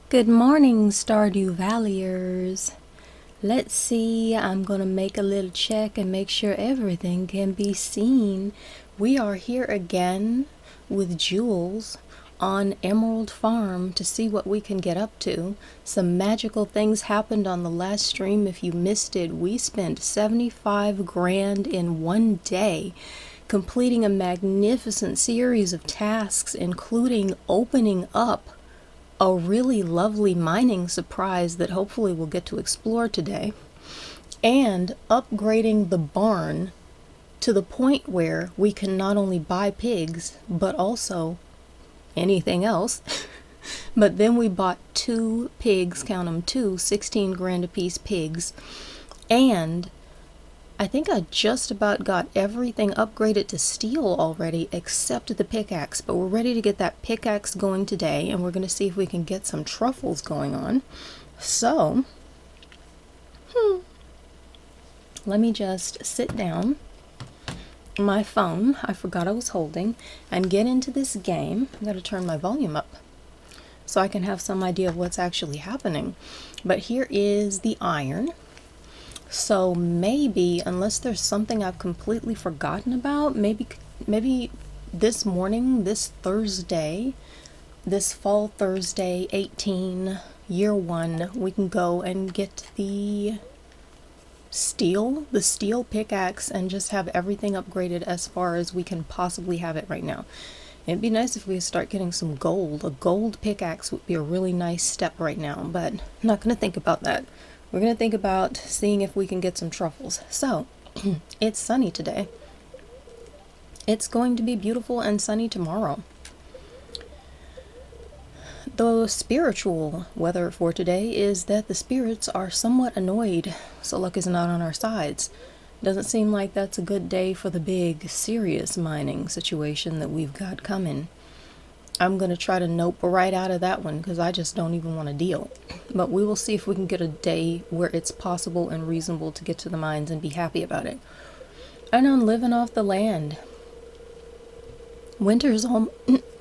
Good morning, Stardew Valleyers. Let's see, I'm gonna make a little check and make sure everything can be seen. We are here again with Jules on Emerald Farm to see what we can get up to. Some magical things happened on the last stream. If you missed it, we spent 75 grand in one day completing a magnificent series of tasks, including opening up a really lovely mining surprise that hopefully we'll get to explore today, and upgrading the barn to the point where we can not only buy pigs, but also anything else. But then we bought two pigs, count them, two 16 grand a piece pigs, and I think I just about got everything upgraded to steel already except the pickaxe, but we're ready to get that pickaxe going today, and we're going to see if we can get some truffles going on. So, let me just sit down, my phone, I forgot I was holding, and get into this game. I'm going to turn my volume up so I can have some idea of what's actually happening. But here is the iron. So maybe, unless there's something I've completely forgotten about, maybe this morning, this Thursday, this fall Thursday, 18, year 1, we can go and get the steel pickaxe and just have everything upgraded as far as we can possibly have it right now. It'd be nice if we start getting some gold. A gold pickaxe would be a really nice step right now, but I'm not going to think about that. We're going to think about seeing if we can get some truffles. So, it's sunny today. It's going to be beautiful and sunny tomorrow. The spiritual weather for today is that the spirits are somewhat annoyed, so luck is not on our sides. Doesn't seem like that's a good day for the big, serious mining situation that we've got coming. I'm going to try to nope right out of that one because I just don't even want to deal. But we will see if we can get a day where it's possible and reasonable to get to the mines and be happy about it. And I'm living off the land. Winter's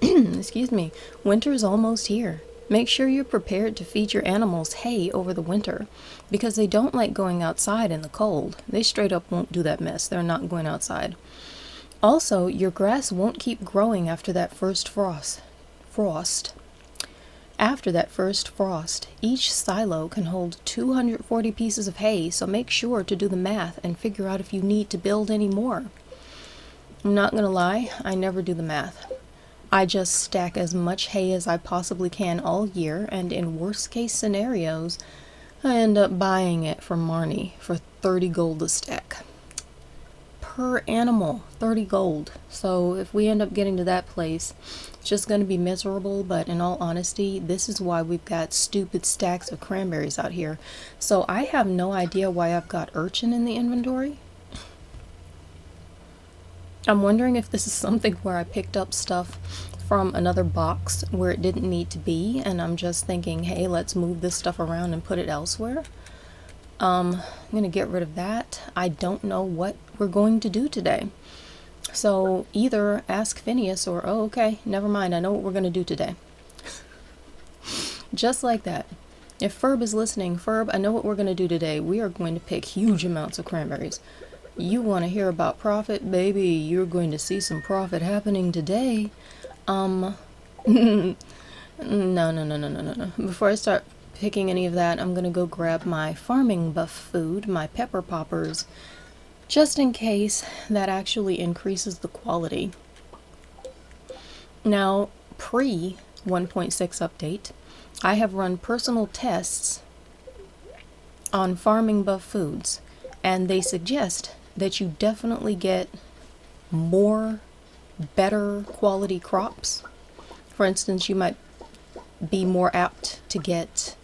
excuse me. Winter's almost here. Make sure you're prepared to feed your animals hay over the winter because they don't like going outside in the cold. They straight up won't do that mess. They're not going outside. Also, your grass won't keep growing after that first frost. After that first frost, each silo can hold 240 pieces of hay, so make sure to do the math and figure out if you need to build any more. I'm not gonna lie, I never do the math. I just stack as much hay as I possibly can all year, and in worst case scenarios, I end up buying it from Marnie for 30 gold a stack. Per animal, 30 gold. So if we end up getting to that place, it's just going to be miserable, but in all honesty, this is why we've got stupid stacks of cranberries out here. So I have no idea why I've got urchin in the inventory. I'm wondering if this is something where I picked up stuff from another box where it didn't need to be, and I'm just thinking, hey, let's move this stuff around and put it elsewhere. I'm gonna get rid of that. I don't know what we're going to do today. So either ask Phineas or, oh, okay, never mind, I know what we're gonna do today. Just like that. If Ferb is listening, Ferb, I know what we're gonna do today. We are going to pick huge amounts of cranberries. You want to hear about profit? Baby, you're going to see some profit happening today. No. Before I start picking any of that, I'm gonna go grab my farming buff food, my pepper poppers, just in case that actually increases the quality. Now, pre 1.6 update, I have run personal tests on farming buff foods, and they suggest that you definitely get more better quality crops. For instance, you might be more apt to get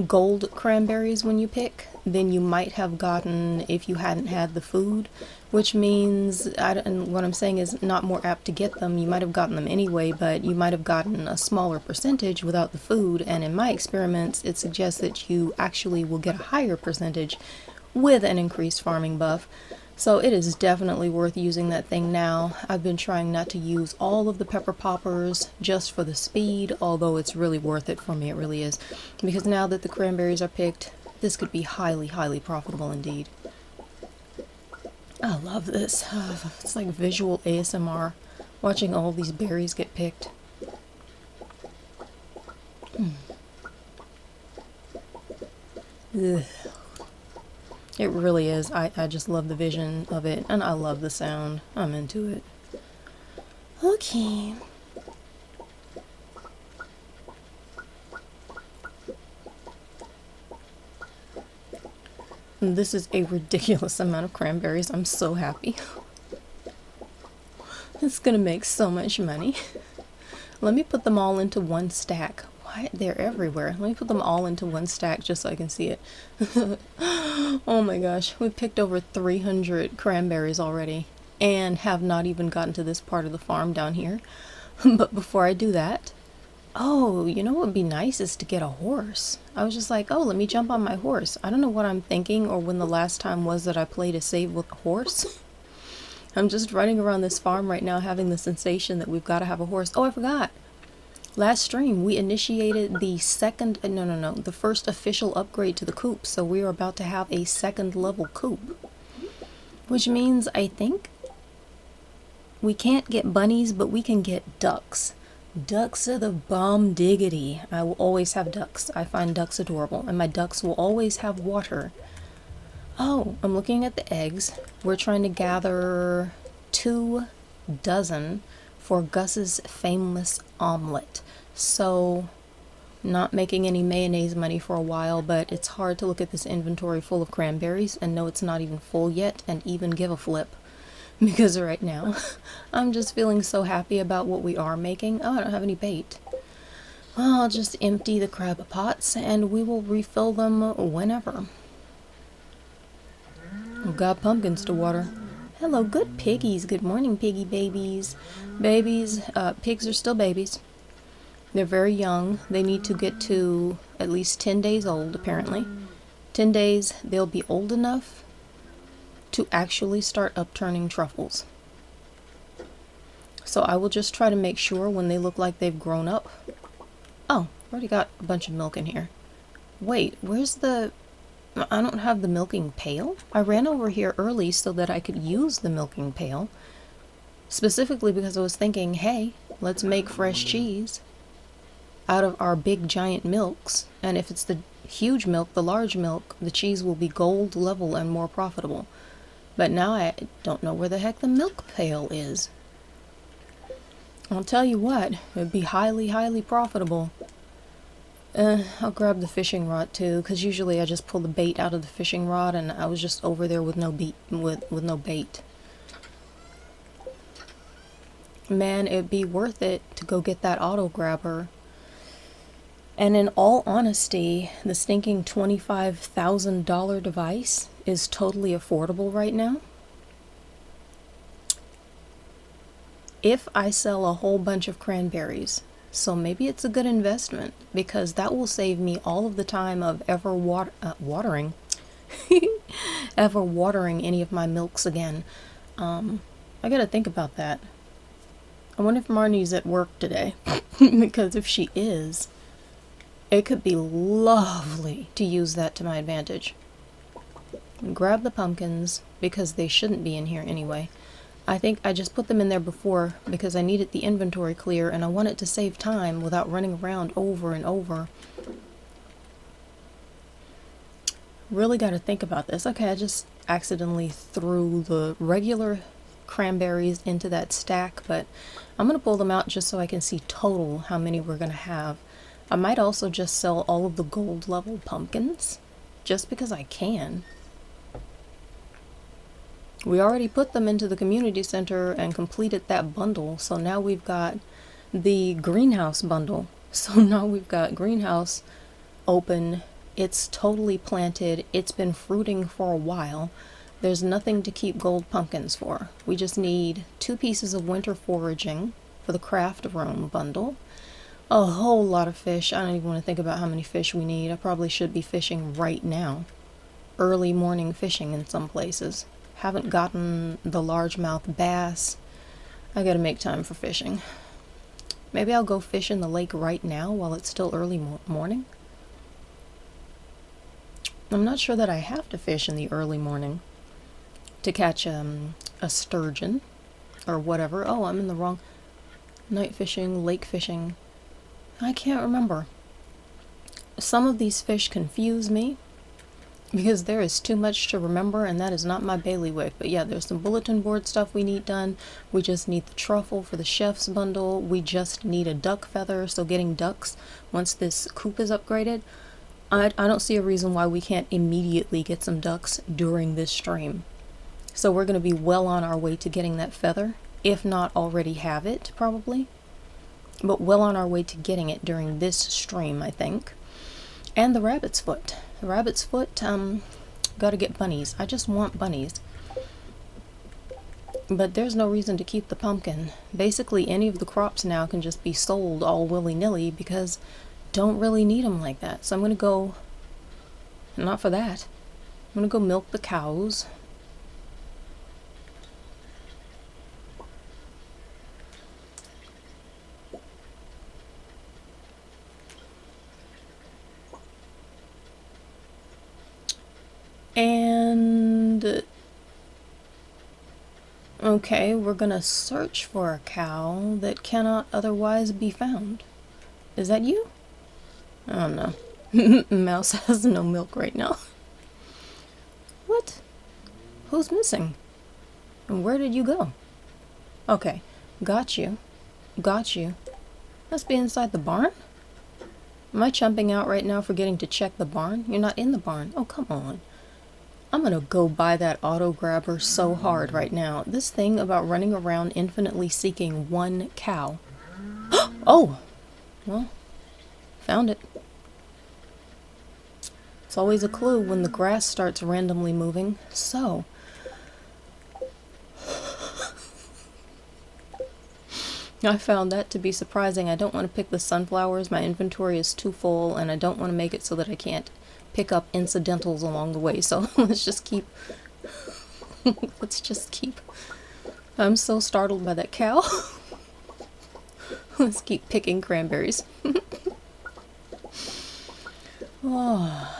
gold cranberries when you pick than you might have gotten if you hadn't had the food, which means, and what I'm saying is not more apt to get them. You might have gotten them anyway, but you might have gotten a smaller percentage without the food, and in my experiments it suggests that you actually will get a higher percentage with an increased farming buff. So it is definitely worth using that thing now. I've been trying not to use all of the pepper poppers just for the speed, although it's really worth it for me, it really is. Because now that the cranberries are picked, this could be highly, highly profitable indeed. I love this. It's like visual ASMR, watching all these berries get picked. Ugh. It really is. I just love the vision of it, and I love the sound. I'm into it. Okay. This is a ridiculous amount of cranberries. I'm so happy. It's gonna make so much money. Let me put them all into one stack. Why? They're everywhere. Let me put them all into one stack just so I can see it. Oh my gosh. We picked over 300 cranberries already and have not even gotten to this part of the farm down here. But before I do that, oh, you know what would be nice is to get a horse. I was just like, oh, let me jump on my horse. I don't know what I'm thinking or when the last time was that I played a save with a horse. I'm just running around this farm right now having the sensation that we've got to have a horse. Oh, I forgot. Last stream, we initiated the the first official upgrade to the coop, so we are about to have a second level coop. Which means, I think, we can't get bunnies, but we can get ducks. Ducks are the bomb diggity. I will always have ducks. I find ducks adorable, and my ducks will always have water. Oh, I'm looking at the eggs. We're trying to gather 2 dozen for Gus's famous omelet. So, not making any mayonnaise money for a while, but it's hard to look at this inventory full of cranberries and know it's not even full yet and even give a flip. Because right now, I'm just feeling so happy about what we are making. Oh, I don't have any bait. Well, I'll just empty the crab pots and we will refill them whenever. We've got pumpkins to water. Hello, good piggies. Good morning, piggy babies. Pigs are still babies. They're very young. They need to get to at least 10 days old, apparently. 10 days, they'll be old enough to actually start upturning truffles. So I will just try to make sure when they look like they've grown up. Oh, already got a bunch of milk in here. Wait, where's the... I don't have the milking pail. I ran over here early so that I could use the milking pail. Specifically because I was thinking, hey, let's make fresh cheese out of our big giant milks. And if it's the huge milk, the large milk, the cheese will be gold level and more profitable. But now I don't know where the heck the milk pail is. I'll tell you what, it would be highly, highly profitable. I'll grab the fishing rod too, because usually I just pull the bait out of the fishing rod, and I was just over there with no bait. Man, it'd be worth it to go get that auto grabber. And in all honesty, the stinking $25,000 device is totally affordable right now. If I sell a whole bunch of cranberries, so maybe it's a good investment, because that will save me all of the time of ever watering any of my milks again. I gotta think about that. I wonder if Marnie's at work today, because if she is, it could be lovely to use that to my advantage. Grab the pumpkins, because they shouldn't be in here anyway. I think I just put them in there before because I needed the inventory clear and I wanted to save time without running around over and over. Really got to think about this. Okay, I just accidentally threw the regular cranberries into that stack, but I'm going to pull them out just so I can see total how many we're going to have. I might also just sell all of the gold level pumpkins just because I can. We already put them into the community center and completed that bundle, so now we've got the greenhouse bundle. So now we've got greenhouse open, it's totally planted, it's been fruiting for a while. There's nothing to keep gold pumpkins for. We just need 2 pieces of winter foraging for the craft room bundle. A whole lot of fish. I don't even want to think about how many fish we need. I probably should be fishing right now. early morning fishing in some places. Haven't gotten the largemouth bass. I gotta make time for fishing. Maybe I'll go fish in the lake right now while it's still early morning. I'm not sure that I have to fish in the early morning to catch a sturgeon or whatever. Oh, I'm in the wrong. Night fishing, lake fishing. I can't remember. Some of these fish confuse me because there is too much to remember, and that is not my bailiwick. But yeah, there's some bulletin board stuff we need done. We just need the truffle for the chef's bundle. We just need a duck feather, so getting ducks once this coop is upgraded. I don't see a reason why we can't immediately get some ducks during this stream. So we're going to be well on our way to getting that feather, if not already have it, probably. But well on our way to getting it during this stream, I think. And the rabbit's foot. The rabbit's foot, gotta get bunnies. I just want bunnies. But there's no reason to keep the pumpkin. Basically, any of the crops now can just be sold all willy-nilly because don't really need them like that. So I'm gonna go, not for that. I'm gonna go milk the cows. And okay, we're gonna search for a cow that cannot otherwise be found. Is that you? Oh no. Mouse has no milk right now. What? Who's missing? And where did you go? Okay, got you. Got you. Must be inside the barn? Am I chumping out right now forgetting to check the barn? You're not in the barn. Oh, come on. I'm gonna go buy that auto grabber so hard right now. This thing about running around infinitely seeking one cow. Oh! Well, found it. It's always a clue when the grass starts randomly moving. So, I found that to be surprising. I don't want to pick the sunflowers. My inventory is too full, and I don't want to make it so that I can't pick up incidentals along the way. So let's just keep I'm so startled by that cow. Let's keep picking cranberries. Oh,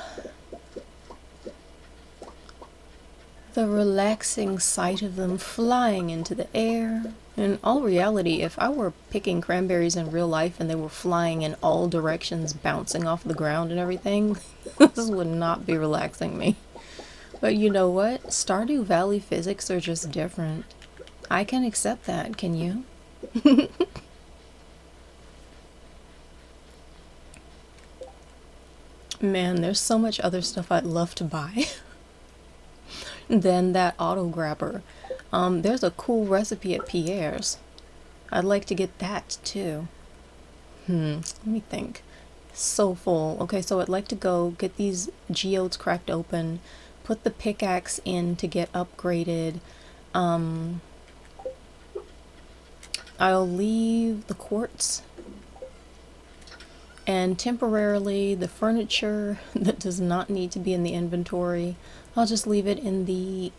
the relaxing sight of them flying into the air. In all reality, if I were picking cranberries in real life and they were flying in all directions, bouncing off the ground and everything, this would not be relaxing me. But you know what? Stardew Valley physics are just different. I can accept that, can you? Man, there's so much other stuff I'd love to buy than that auto grabber. There's a cool recipe at Pierre's. I'd like to get that too. Let me think. So full. Okay, so I'd like to go get these geodes cracked open, put the pickaxe in to get upgraded. I'll leave the quartz and temporarily the furniture that does not need to be in the inventory. I'll just leave it in the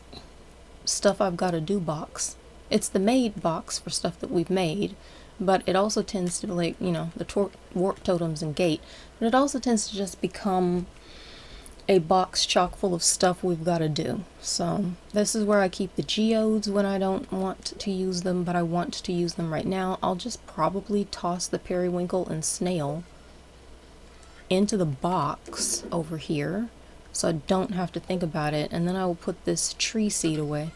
stuff I've got to do box. It's the made box for stuff that we've made, but it also tends to be like, you know, the warp totems and gate, but it also tends to just become a box chock full of stuff we've got to do. So this is where I keep the geodes when I don't want to use them, but I want to use them right now. I'll just probably toss the periwinkle and snail into the box over here so I don't have to think about it, and then I will put this tree seed away.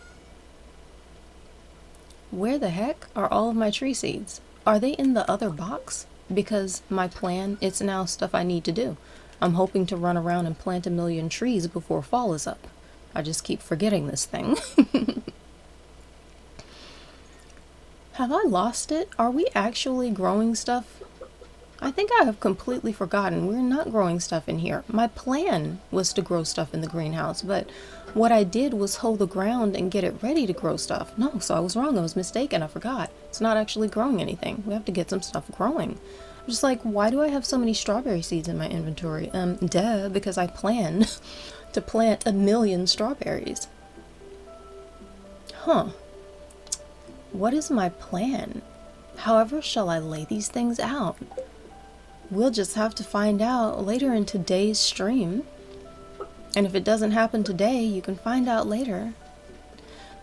Where the heck are all of my tree seeds? Are they in the other box? Because my plan, it's now stuff I need to do. I'm hoping to run around and plant 1,000,000 trees before fall is up. I just keep forgetting this thing. Have I lost it? Are we actually growing stuff? I think I have completely forgotten. We're not growing stuff in here. My plan was to grow stuff in the greenhouse, but what I did was hoe the ground and get it ready to grow stuff. No, so I was wrong. I was mistaken. I forgot. It's not actually growing anything. We have to get some stuff growing. I'm just like, why do I have so many strawberry seeds in my inventory? Duh, because I plan to plant 1,000,000 strawberries. Huh. What is my plan? However shall I lay these things out? We'll just have to find out later in today's stream. And if it doesn't happen today, you can find out later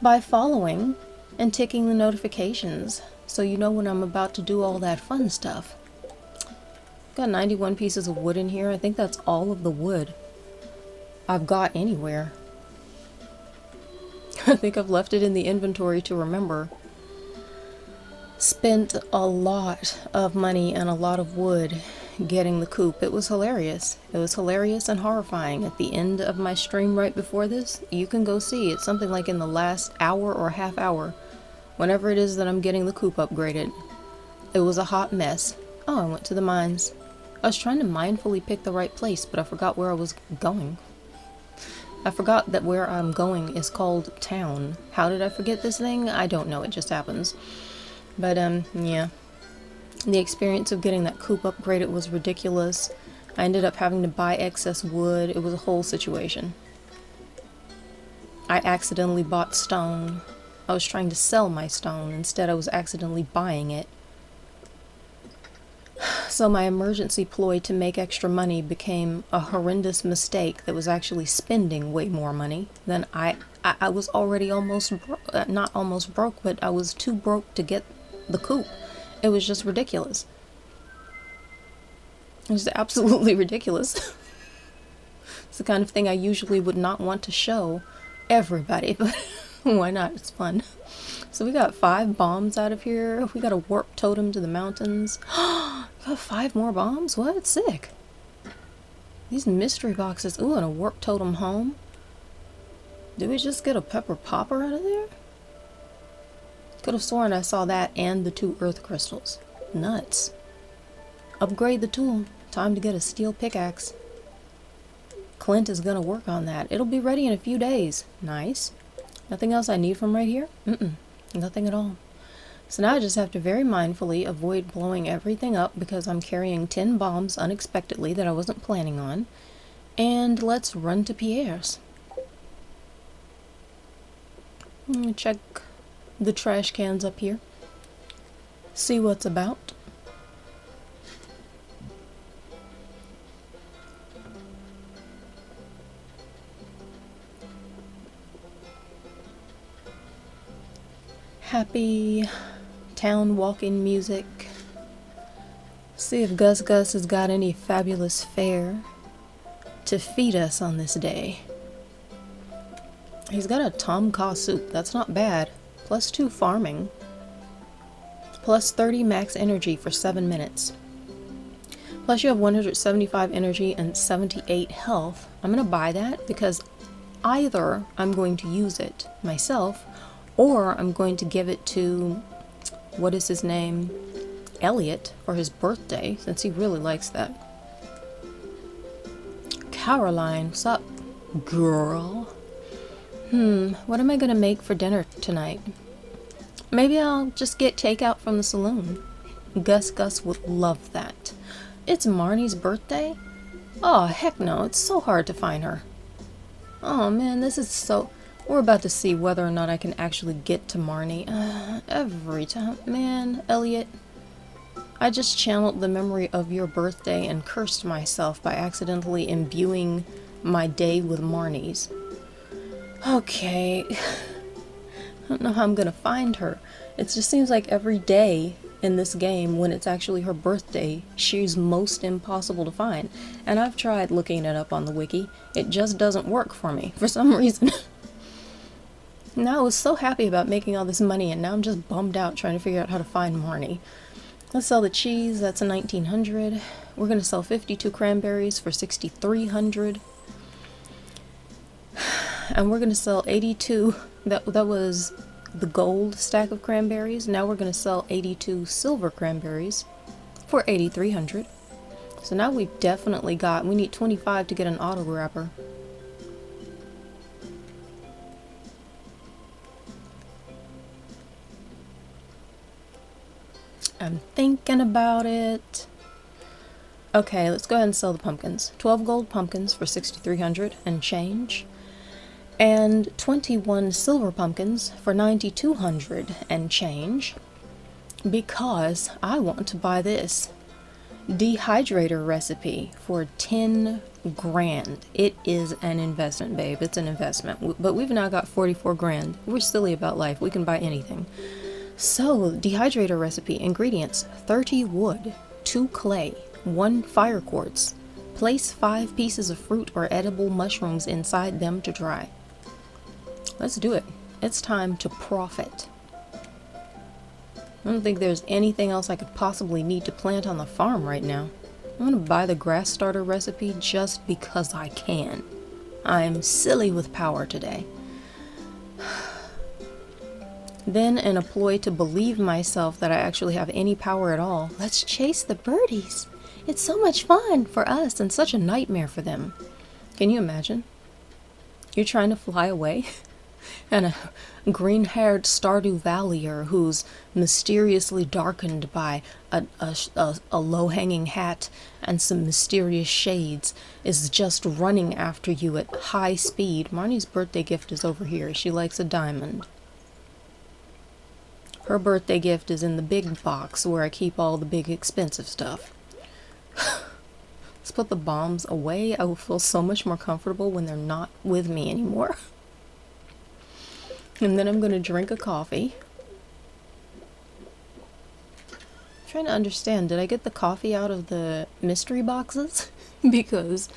by following and ticking the notifications so you know when I'm about to do all that fun stuff. Got 91 pieces of wood in here. I think that's all of the wood I've got anywhere. I think I've left it in the inventory to remember. Spent a lot of money and a lot of wood getting the coop. It was hilarious. It was hilarious and horrifying. At the end of my stream right before this, you can go see. It's something like in the last hour or half hour, whenever it is that I'm getting the coop upgraded. It was a hot mess. Oh, I went to the mines. I was trying to mindfully pick the right place, but I forgot where I was going. I forgot that where I'm going is called town. How did I forget this thing? I don't know. It just happens. But, yeah. The experience of getting that coop upgraded was ridiculous. I ended up having to buy excess wood. It was a whole situation. I accidentally bought stone. I was trying to sell my stone. Instead, I was accidentally buying it. So my emergency ploy to make extra money became a horrendous mistake that was actually spending way more money than I was already almost not almost broke, but I was too broke to get the coop. It was just ridiculous. It was absolutely ridiculous. It's the kind of thing I usually would not want to show everybody, but why not? It's fun. So we got 5 bombs out of here. We got a warp totem to the mountains. Got 5 more bombs? What? Sick. These mystery boxes. Ooh, and a warp totem home. Did we just get a pepper popper out of there? Could have sworn I saw that and the 2 earth crystals. Nuts. Upgrade the tool. Time to get a steel pickaxe. Clint is gonna work on that. It'll be ready in a few days. Nice. Nothing else I need from right here? Nothing at all. So now I just have to very mindfully avoid blowing everything up because I'm carrying 10 bombs unexpectedly that I wasn't planning on. And let's run to Pierre's. Check the trash cans up here. See what's about. Happy town walking music. See if Gus Gus has got any fabulous fare to feed us on this day. He's got a tom kha soup. That's not bad. +2 farming. +30 max energy for 7 minutes. Plus you have 175 energy and 78 health. I'm going to buy that because either I'm going to use it myself or I'm going to give it to, what is his name? Elliot for his birthday, since he really likes that. Caroline, what's up, girl? What am I gonna make for dinner tonight? Maybe I'll just get takeout from the saloon. Gus would love that. It's Marnie's birthday? Oh, heck no, it's so hard to find her. Oh man, this is so... We're about to see whether or not I can actually get to Marnie. Every time. Man, Elliot. I just channeled the memory of your birthday and cursed myself by accidentally imbuing my day with Marnie's. Okay. I don't know how I'm gonna find her. It just seems like every day in this game, when it's actually her birthday, she's most impossible to find. And I've tried looking it up on the wiki. It just doesn't work for me, for some reason. Now I was so happy about making all this money, and now I'm just bummed out trying to figure out how to find Marnie. Let's sell the cheese. That's a 1900. We're going to sell 52 cranberries for 6,300. And we're going to sell 82. That was the gold stack of cranberries. Now we're going to sell 82 silver cranberries for 8,300. So now we've definitely got... We need 25 to get an auto wrapper. I'm thinking about it. Okay, let's go ahead and sell the pumpkins. 12 gold pumpkins for 6,300 and change. And 21 silver pumpkins for 9,200 and change. Because I want to buy this dehydrator recipe for 10 grand. It is an investment, babe. It's an investment. But we've now got 44 grand. We're silly about life. We can buy anything. So, dehydrator recipe. Ingredients: 30 wood, 2 clay, 1 fire quartz. Place 5 pieces of fruit or edible mushrooms inside them to dry. Let's do it. It's time to profit. I don't think there's anything else I could possibly need to plant on the farm right now. I'm gonna buy the grass starter recipe just because I can. I'm silly with power today. Then, in a ploy to believe myself that I actually have any power at all, let's chase the birdies. It's so much fun for us and such a nightmare for them. Can you imagine? You're trying to fly away and a green-haired Stardew Vallier who's mysteriously darkened by a low-hanging hat and some mysterious shades is just running after you at high speed. Marnie's birthday gift is over here. She likes a diamond. Her birthday gift is in the big box where I keep all the big expensive stuff. Let's put the bombs away. I will feel so much more comfortable when they're not with me anymore. And then I'm going to drink a coffee. I'm trying to understand, did I get the coffee out of the mystery boxes? Because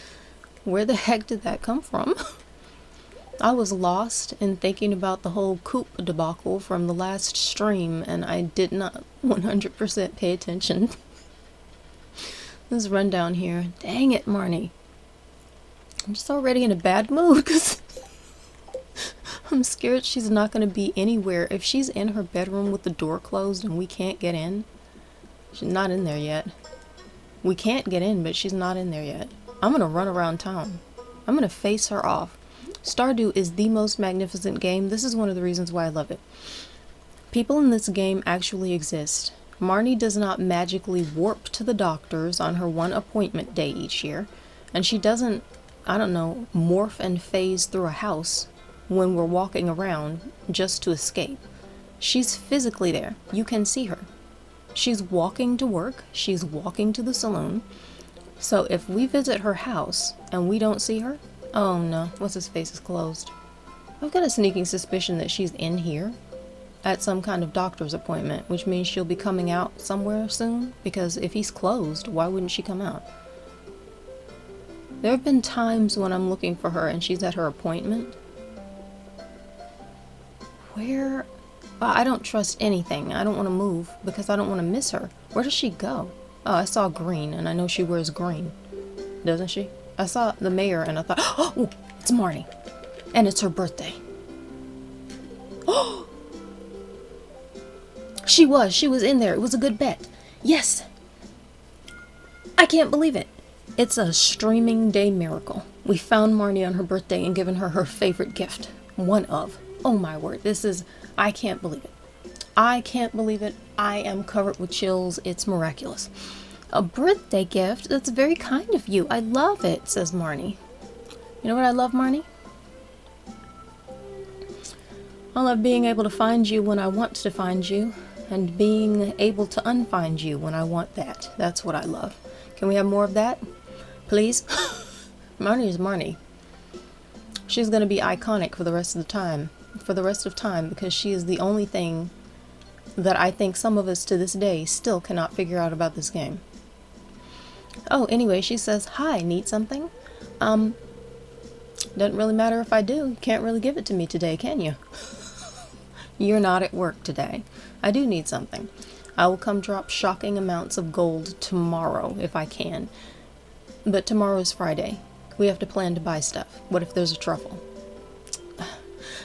where the heck did that come from? I was lost in thinking about the whole coop debacle from the last stream, and I did not 100% pay attention. Let's run down here. Dang it, Marnie. I'm just already in a bad mood because I'm scared she's not going to be anywhere. If she's in her bedroom with the door closed and we can't get in, she's not in there yet. We can't get in, but she's not in there yet. I'm going to run around town. I'm going to face her off. Stardew is the most magnificent game. This is one of the reasons why I love it. People in this game actually exist. Marnie does not magically warp to the doctors on her one appointment day each year. And she doesn't, I don't know, morph and phase through a house when we're walking around just to escape. She's physically there. You can see her. She's walking to work. She's walking to the saloon. So if we visit her house and we don't see her, oh no, what's his face is closed. I've got a sneaking suspicion that she's in here at some kind of doctor's appointment, which means she'll be coming out somewhere soon, because if he's closed, why wouldn't she come out? There have been times when I'm looking for her and she's at her appointment. Where? Well, I don't trust anything. I don't want to move because I don't want to miss her. Where does she go? Oh, I saw green, and I know she wears green. Doesn't she? I saw the mayor and I thought, oh, it's Marnie. And it's her birthday. Oh! She was in there. It was a good bet. Yes! I can't believe it. It's a streaming day miracle. We found Marnie on her birthday and given her her favorite gift. One of. Oh my word. This is, I can't believe it. I can't believe it. I am covered with chills. It's miraculous. A birthday gift? That's very kind of you. I love it, says Marnie. You know what I love, Marnie? I love being able to find you when I want to find you, and being able to unfind you when I want that. That's what I love. Can we have more of that? Please? Marnie is Marnie. She's going to be iconic for the rest of the time. For the rest of time, because she is the only thing that I think some of us to this day still cannot figure out about this game. Oh, anyway, she says, hi, need something? Doesn't really matter if I do. You can't really give it to me today, can you? You're not at work today. I do need something. I will come drop shocking amounts of gold tomorrow if I can. But tomorrow's Friday. We have to plan to buy stuff. What if there's a truffle?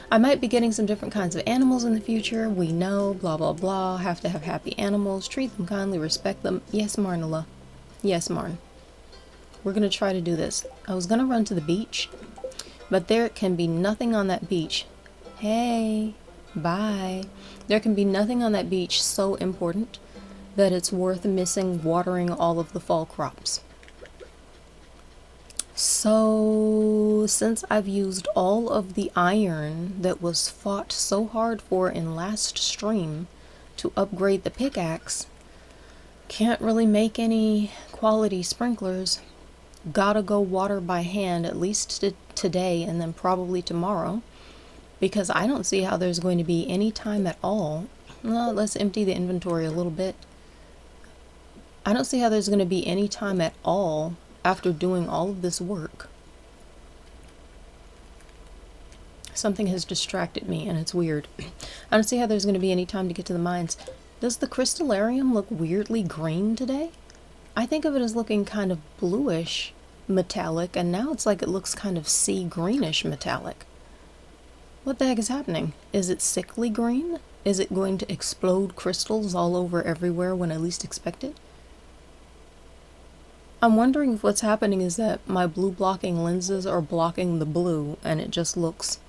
I might be getting some different kinds of animals in the future. We know, blah, blah, blah. Have to have happy animals. Treat them kindly, respect them. Yes, Marnella. Yes, Marn. We're going to try to do this. I was going to run to the beach, but there can be nothing on that beach. Hey, bye. There can be nothing on that beach so important that it's worth missing watering all of the fall crops. So, since I've used all of the iron that was fought so hard for in last stream to upgrade the pickaxe, can't really make any quality sprinklers. Gotta go water by hand at least today and then probably tomorrow, because I don't see how there's going to be any time at all. Well, let's empty the inventory a little bit. I don't see how there's going to be any time at all after doing all of this work. Something has distracted me and it's weird. I don't see how there's going to be any time to get to the mines. Does the crystallarium look weirdly green today? I think of it as looking kind of bluish metallic, and now it's like it looks kind of sea greenish metallic. What the heck is happening? Is it sickly green? Is it going to explode crystals all over everywhere when I least expect it? I'm wondering if what's happening is that my blue blocking lenses are blocking the blue and it just looks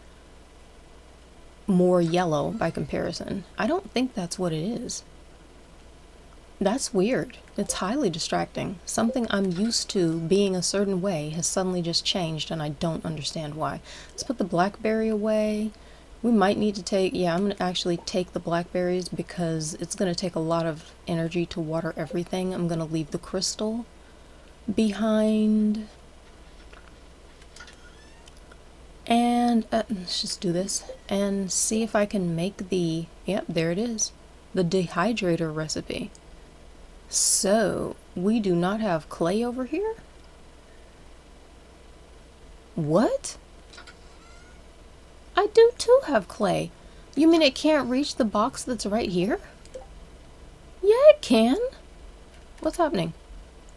more yellow by comparison. I don't think that's what it is. That's weird. It's highly distracting. Something I'm used to being a certain way has suddenly just changed and I don't understand why. Let's put the blackberry away. We might need to take, yeah, I'm going to actually take the blackberries because it's going to take a lot of energy to water everything. I'm going to leave the crystal behind. And let's just do this and see if I can make the, yep, there it is, the dehydrator recipe. So, we do not have clay over here? What? I do too have clay. You mean it can't reach the box that's right here? Yeah, it can. What's happening?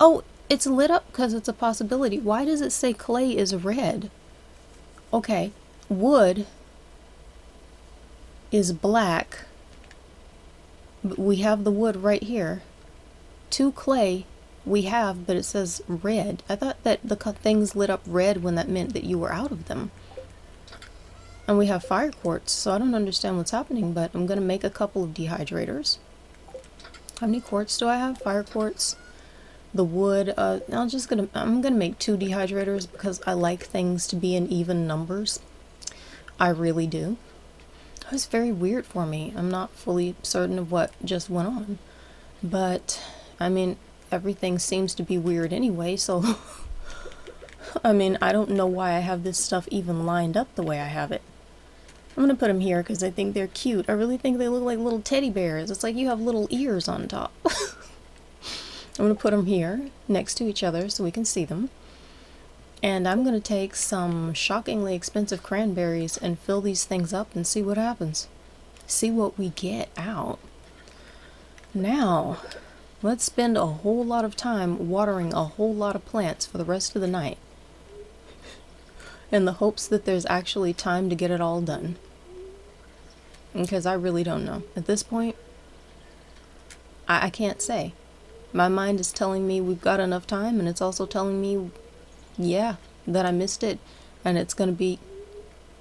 Oh, it's lit up because it's a possibility. Why does it say clay is red? Okay, wood is black, but we have the wood right here. 2 clay we have, but it says red. I thought that the things lit up red when that meant that you were out of them. And we have fire quartz, so I don't understand what's happening, but I'm gonna make a couple of dehydrators. How many quartz do I have? Fire quartz. The wood, I'm gonna make 2 dehydrators because I like things to be in even numbers. I really do. It was very weird for me. I'm not fully certain of what just went on. But, I mean, everything seems to be weird anyway, so I mean, I don't know why I have this stuff even lined up the way I have it. I'm gonna put them here because I think they're cute. I really think they look like little teddy bears. It's like you have little ears on top. I'm gonna put them here next to each other so we can see them. And I'm gonna take some shockingly expensive cranberries and fill these things up and see what happens. See what we get out. Now, let's spend a whole lot of time watering a whole lot of plants for the rest of the night, in the hopes that there's actually time to get it all done. Because I really don't know. At this point, I can't say. My mind is telling me we've got enough time, and it's also telling me, yeah, that I missed it, and it's gonna be...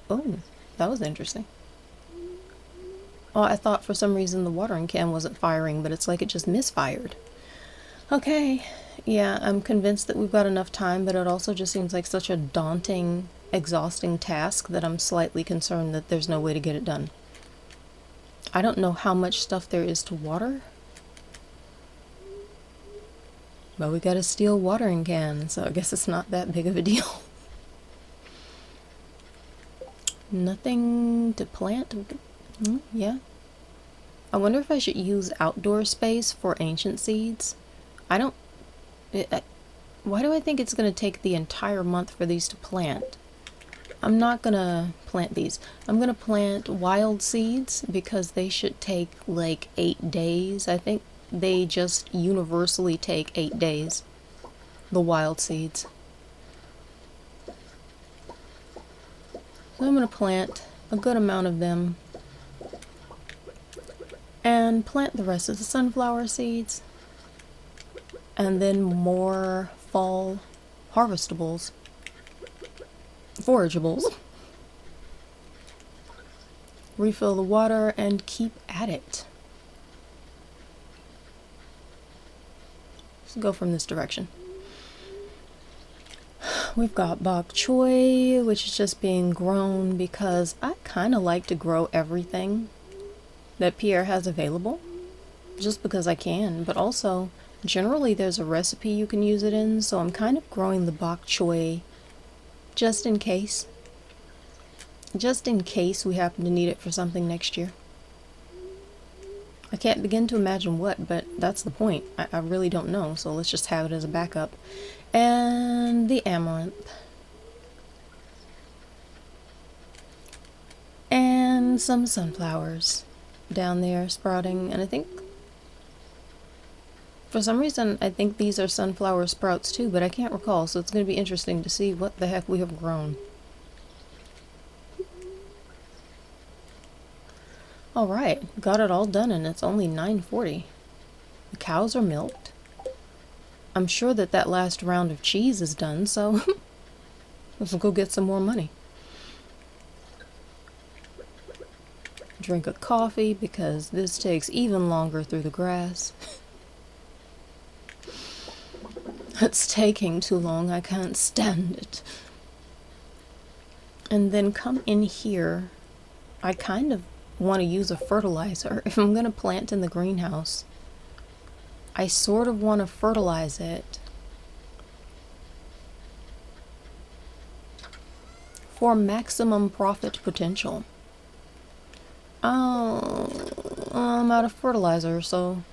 Oh, that was interesting. Oh, I thought for some reason the watering can wasn't firing, but it's like it just misfired. Okay, yeah, I'm convinced that we've got enough time, but it also just seems like such a daunting, exhausting task that I'm slightly concerned that there's no way to get it done. I don't know how much stuff there is to water, but we got a steel watering can, so I guess it's not that big of a deal. Nothing to plant? Yeah. I wonder if I should use outdoor space for ancient seeds. Why do I think it's going to take the entire month for these to plant? I'm not going to plant these. I'm going to plant wild seeds because they should take like 8 days. I think they just universally take 8 days. The wild seeds. So I'm going to plant a good amount of them. And plant the rest of the sunflower seeds. And then more fall harvestables. Forageables. Refill the water and keep at it. Let's go from this direction. We've got bok choy, which is just being grown because I kind of like to grow everything that Pierre has available, just because I can, but also generally there's a recipe you can use it in, so I'm kind of growing the bok choy just in case. Just in case we happen to need it for something next year. I can't begin to imagine what, but that's the point. I really don't know, so let's just have it as a backup. And the amaranth. And some sunflowers down there sprouting, and I think for some reason I think these are sunflower sprouts too, but I can't recall, so it's going to be interesting to see what the heck we have grown. Alright, got it all done and it's only 9:40. The cows are milked. I'm sure that that last round of cheese is done, so let's go get some more money. Drink a coffee because this takes even longer through the grass. It's taking too long, I can't stand it. And then come in here. I kind of want to use a fertilizer. If I'm going to plant in the greenhouse, I sort of want to fertilize it for maximum profit potential. I'm out of fertilizer, so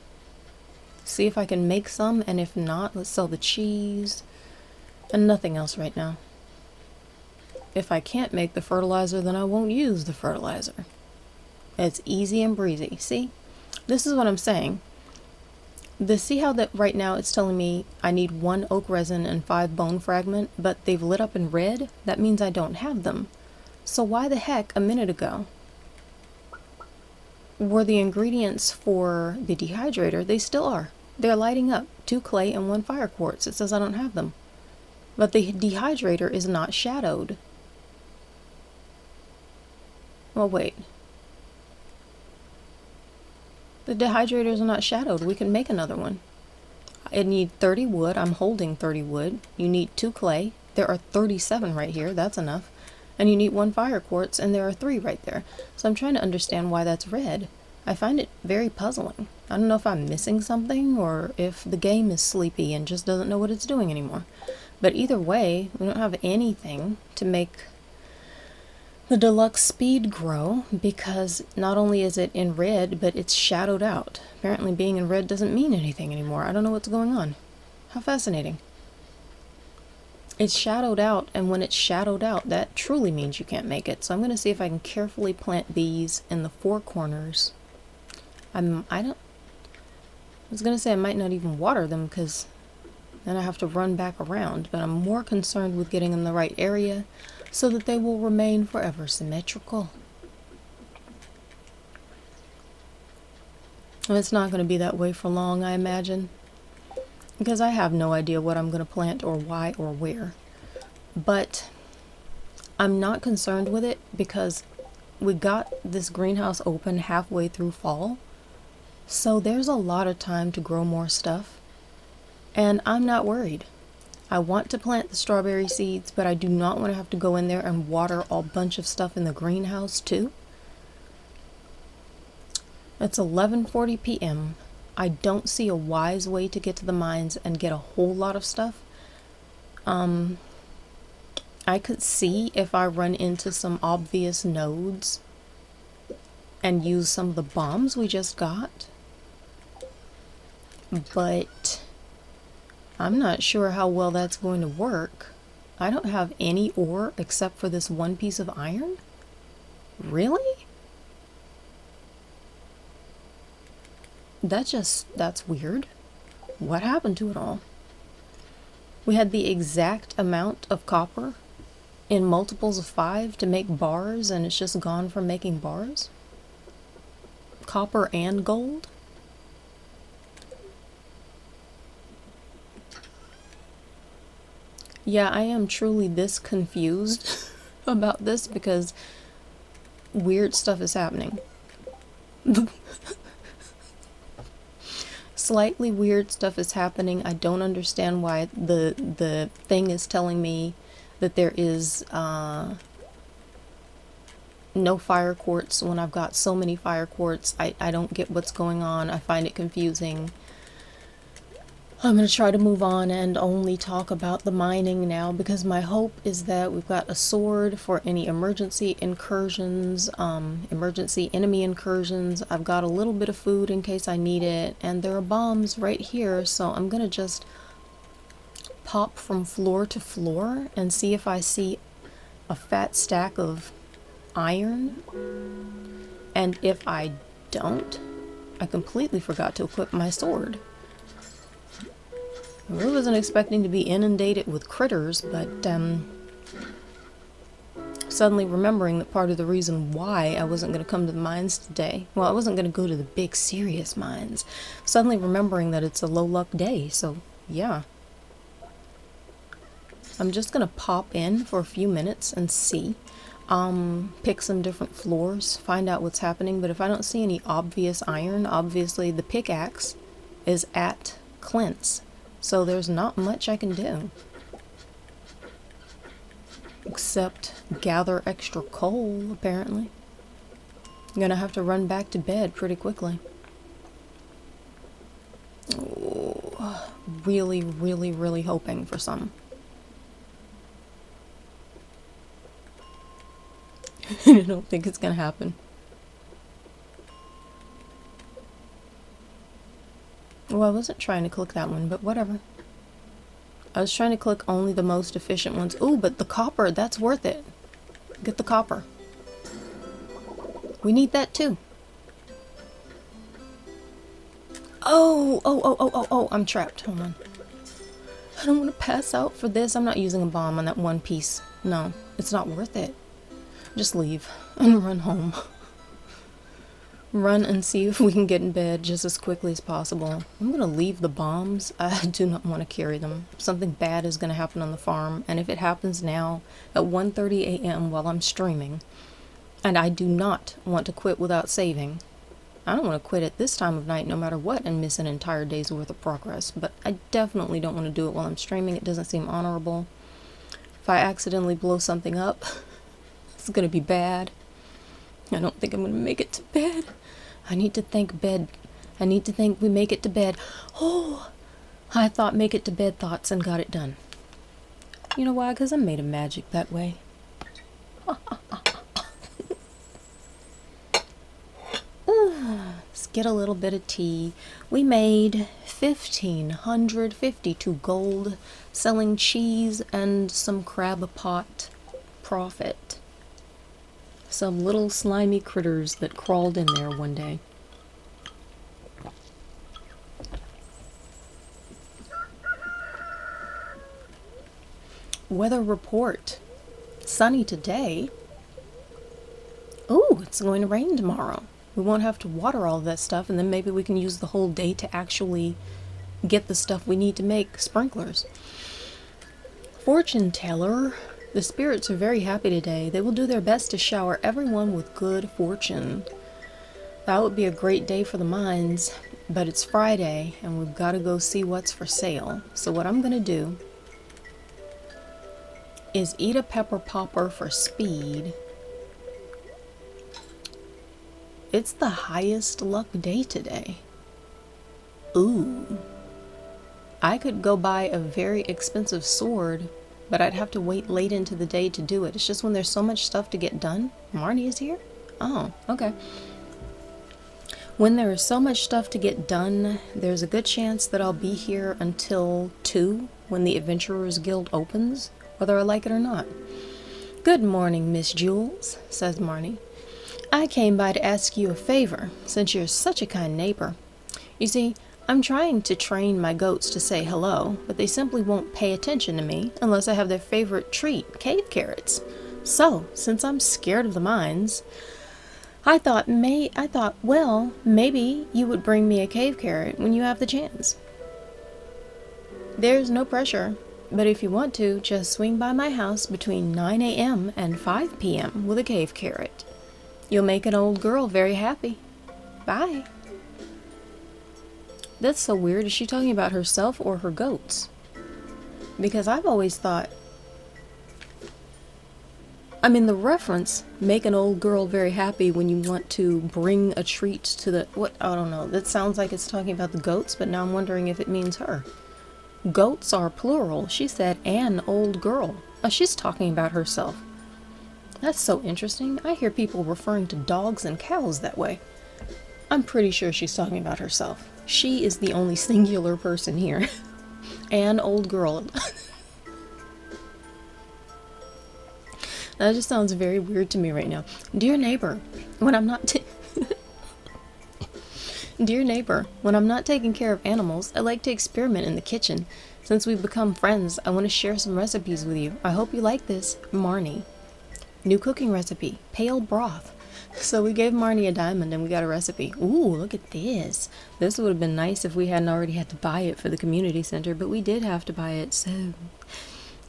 see if I can make some, and if not, let's sell the cheese and nothing else right now. If I can't make the fertilizer, then I won't use the fertilizer. It's easy and breezy. See? This is what I'm saying. See how that right now it's telling me I need 1 oak resin and 5 bone fragment, but they've lit up in red? That means I don't have them. So why the heck, a minute ago, were the ingredients for the dehydrator? They still are. They're lighting up. 2 clay and 1 fire quartz. It says I don't have them. But the dehydrator is not shadowed. Well, wait. The dehydrators are not shadowed. We can make another one. I need 30 wood. I'm holding 30 wood. You need 2 clay. There are 37 right here. That's enough. And you need 1 fire quartz, and there are 3 right there. So I'm trying to understand why that's red. I find it very puzzling. I don't know if I'm missing something, or if the game is sleepy and just doesn't know what it's doing anymore. But either way, we don't have anything to make the deluxe speed grow, because not only is it in red, but it's shadowed out. Apparently being in red doesn't mean anything anymore. I don't know what's going on. How fascinating. It's shadowed out, and when it's shadowed out, that truly means you can't make it. So I'm going to see if I can carefully plant these in the 4 corners. I was going to say I might not even water them, because then I have to run back around, but I'm more concerned with getting in the right area so that they will remain forever symmetrical. And it's not going to be that way for long, I imagine, because I have no idea what I'm going to plant or why or where. But I'm not concerned with it because we got this greenhouse open halfway through fall, so there's a lot of time to grow more stuff, and I'm not worried. I want to plant the strawberry seeds, but I do not want to have to go in there and water a bunch of stuff in the greenhouse too. It's 11:40 p.m. I don't see a wise way to get to the mines and get a whole lot of stuff. I could see if I run into some obvious nodes and use some of the bombs we just got, but I'm not sure how well that's going to work. I don't have any ore except for this 1 piece of iron? Really? That's weird. What happened to it all? We had the exact amount of copper in multiples of 5 to make bars, and it's just gone from making bars? Copper and gold? Yeah, I am truly this confused about this because weird stuff is happening. Slightly weird stuff is happening. I don't understand why the thing is telling me that there is no fire quartz when I've got so many fire quartz. I don't get what's going on. I find it confusing. I'm going to try to move on and only talk about the mining now, because my hope is that we've got a sword for any emergency incursions, emergency enemy incursions. I've got a little bit of food in case I need it, and there are bombs right here, so I'm going to just pop from floor to floor and see if I see a fat stack of iron. And if I don't, I completely forgot to equip my sword. I really wasn't expecting to be inundated with critters, but suddenly remembering that part of the reason why I wasn't going to come to the mines today, well, I wasn't going to go to the big serious mines, suddenly remembering that it's a low luck day, so yeah. I'm just going to pop in for a few minutes and see, pick some different floors, find out what's happening, but if I don't see any obvious iron, obviously the pickaxe is at Clint's. So there's not much I can do. Except gather extra coal, apparently. I'm gonna have to run back to bed pretty quickly. Oh, really, really, really hoping for some. I don't think it's gonna happen. Well, I wasn't trying to click that one, but whatever. I was trying to click only the most efficient ones. Ooh, but the copper, that's worth it. Get the copper. We need that too. Oh, I'm trapped. Hold on. I don't want to pass out for this. I'm not using a bomb on that one piece. No, it's not worth it. Just leave and run home. Run and see if we can get in bed just as quickly as possible. I'm gonna leave the bombs. I do not want to carry them. Something bad is gonna happen on the farm, and if it happens now at 1:30 a.m. while I'm streaming, and I do not want to quit without saving. I don't want to quit at this time of night no matter what and miss an entire day's worth of progress, but I definitely don't want to do it while I'm streaming. It doesn't seem honorable. If I accidentally blow something up, it's gonna be bad. I don't think I'm gonna make it to bed. I need to think bed. I need to think we make it to bed. Oh, I thought make it to bed thoughts and got it done. You know why? Because I'm made of magic that way. Let's get a little bit of tea. We made 1,552 gold selling cheese and some crab pot profit. Some little slimy critters that crawled in there one day. Weather report. Sunny today. Ooh, it's going to rain tomorrow. We won't have to water all that stuff, and then maybe we can use the whole day to actually get the stuff we need to make sprinklers. Fortune teller. The spirits are very happy today. They will do their best to shower everyone with good fortune. That would be a great day for the mines, but it's Friday and we've got to go see what's for sale. So what I'm going to do is eat a pepper popper for speed. It's the highest luck day today. Ooh. I could go buy a very expensive sword, but I'd have to wait late into the day to do it. It's just when there's so much stuff to get done. Marnie is here? Oh, okay. When there is so much stuff to get done, there's a good chance that I'll be here until 2 when the Adventurers Guild opens, whether I like it or not. Good morning, Miss Jules, says Marnie. I came by to ask you a favor, since you're such a kind neighbor. You see, I'm trying to train my goats to say hello, but they simply won't pay attention to me unless I have their favorite treat, cave carrots. So, since I'm scared of the mines, I thought, well, maybe you would bring me a cave carrot when you have the chance. There's no pressure, but if you want to, just swing by my house between 9 a.m. and 5 p.m. with a cave carrot. You'll make an old girl very happy. Bye. That's so weird. Is she talking about herself or her goats? Because I've always thought I mean, the reference, make an old girl very happy when you want to bring a treat to the, what, I don't know, that sounds like it's talking about the goats, but now I'm wondering if it means her. Goats are plural. She said an old girl. Oh, she's talking about herself. That's so interesting. I hear people referring to dogs and cows that way. I'm pretty sure she's talking about herself. She is the only singular person here. An old girl. That just sounds very weird to me right now. Dear neighbor, when I'm not Dear neighbor, when I'm not taking care of animals, I like to experiment in the kitchen. Since we've become friends, I want to share some recipes with you. I hope you like this. Marnie. New cooking recipe. Pale broth. So we gave Marnie a diamond and we got a recipe. Ooh, look at this. This would have been nice if we hadn't already had to buy it for the community center, but we did have to buy it, so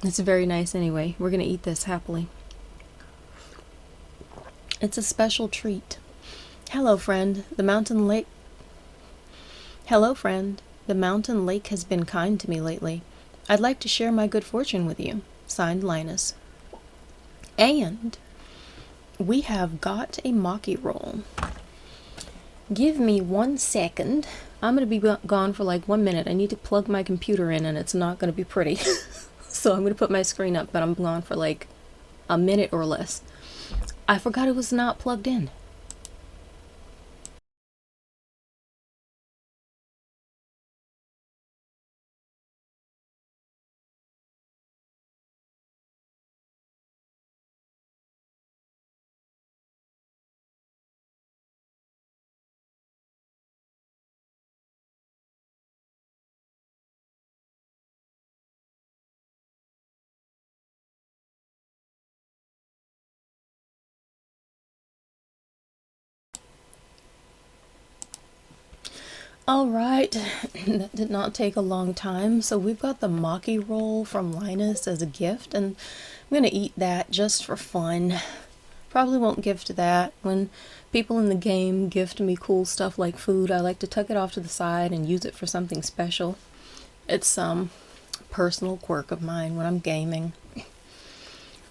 it's very nice anyway. We're going to eat this happily. It's a special treat. Hello, friend. The mountain lake has been kind to me lately. I'd like to share my good fortune with you. Signed, Linus. And we have got a Maki roll. Give me 1 second. I'm going to be gone for like 1 minute. I need to plug my computer in and it's not going to be pretty. So I'm going to put my screen up, but I'm gone for like a minute or less. I forgot it was not plugged in. Alright, that did not take a long time. So we've got the Maki roll from Linus as a gift, and I'm gonna eat that just for fun. Probably won't gift that. When people in the game gift me cool stuff like food, I like to tuck it off to the side and use it for something special. It's some personal quirk of mine when I'm gaming.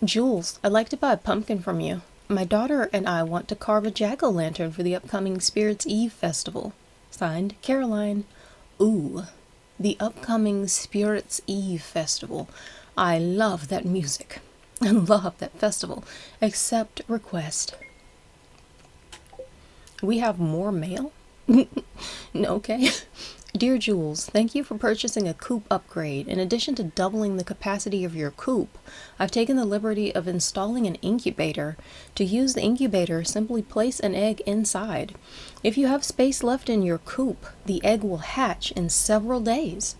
Jules, I'd like to buy a pumpkin from you. My daughter and I want to carve a jack-o'-lantern for the upcoming Spirits Eve festival. Signed, Caroline. Ooh, the upcoming Spirits Eve festival. I love that music. I love that festival. Accept request. We have more mail? Okay. Dear Jules, thank you for purchasing a coop upgrade. In addition to doubling the capacity of your coop, I've taken the liberty of installing an incubator. To use the incubator, simply place an egg inside. If you have space left in your coop, the egg will hatch in several days.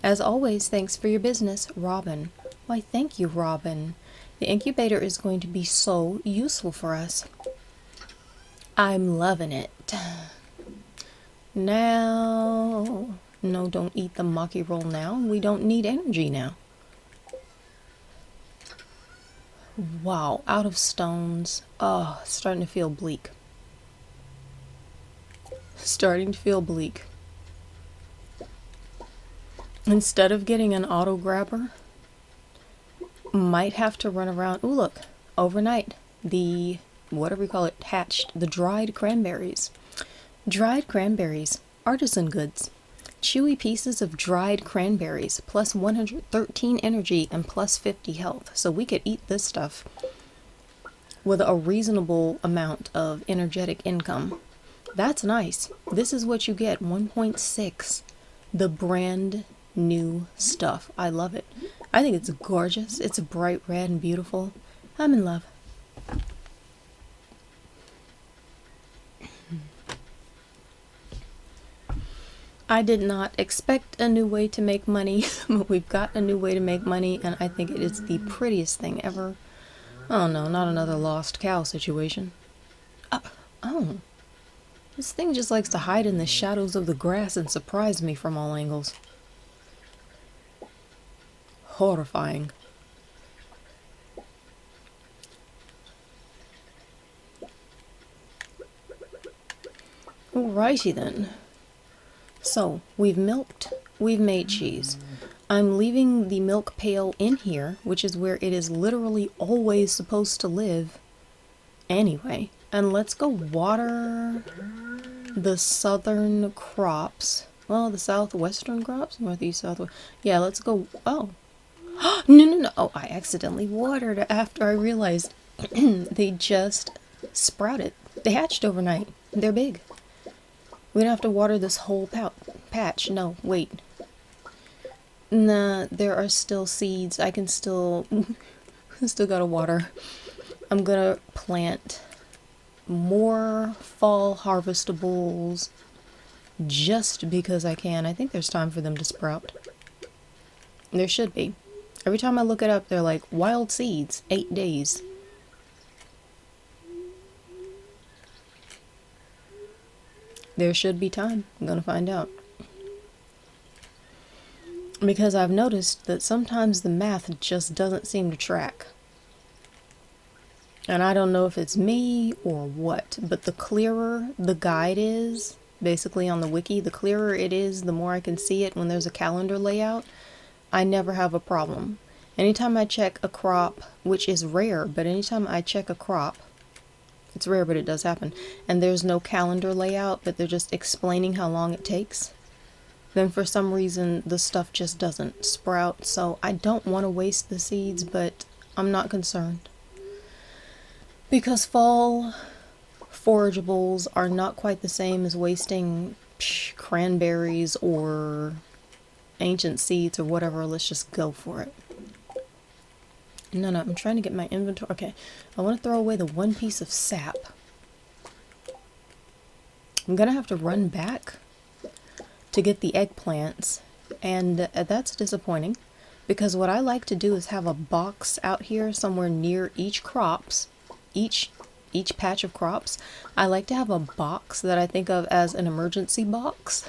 As always, thanks for your business, Robin. Why, thank you, Robin. The incubator is going to be so useful for us. I'm loving it. Now, no, don't eat the Maki roll now. We don't need energy now. Wow, out of stones. Oh, it's starting to feel bleak. Starting to feel bleak. Instead of getting an auto grabber, might have to run around. Ooh, look, overnight, the, whatever we call it, hatched, the dried cranberries. Dried cranberries, artisan goods. Chewy pieces of dried cranberries, plus 113 energy and plus 50 health. So we could eat this stuff with a reasonable amount of energetic income. That's nice. This is what you get, 1.6. The brand new stuff. I love it. I think it's gorgeous. It's bright red and beautiful. I'm in love. I did not expect a new way to make money, but we've got a new way to make money, and I think it is the prettiest thing ever. Oh no, not another lost cow situation. Oh. This thing just likes to hide in the shadows of the grass and surprise me from all angles. Horrifying. Alrighty then. So, we've milked, we've made cheese. I'm leaving the milk pail in here, which is where it is literally always supposed to live anyway. And let's go water the southern crops. Well, the southwestern crops? Northeast, southwest. Yeah, let's go. Oh. No. Oh, I accidentally watered after I realized they just sprouted. They hatched overnight. They're big. We don't have to water this whole patch. No, wait. Nah, there are still seeds. I can still gotta water. I'm gonna plant more fall harvestables just because I can. I think there's time for them to sprout. There should be. Every time I look it up, they're like, wild seeds, 8 days. There should be time. I'm gonna find out. Because I've noticed that sometimes the math just doesn't seem to track. And I don't know if it's me or what, but the clearer the guide is, basically on the wiki, the clearer it is, the more I can see it when there's a calendar layout, I never have a problem. Anytime I check a crop, which is rare, but anytime I check a crop, it's rare, but it does happen, and there's no calendar layout, but they're just explaining how long it takes, then for some reason the stuff just doesn't sprout. So I don't want to waste the seeds, but I'm not concerned. Because fall forageables are not quite the same as wasting cranberries or ancient seeds or whatever. Let's just go for it. No, I'm trying to get my inventory. Okay, I want to throw away the one piece of sap. I'm gonna have to run back to get the eggplants, and that's disappointing, because what I like to do is have a box out here somewhere near each patch of crops. I like to have a box that I think of as an emergency box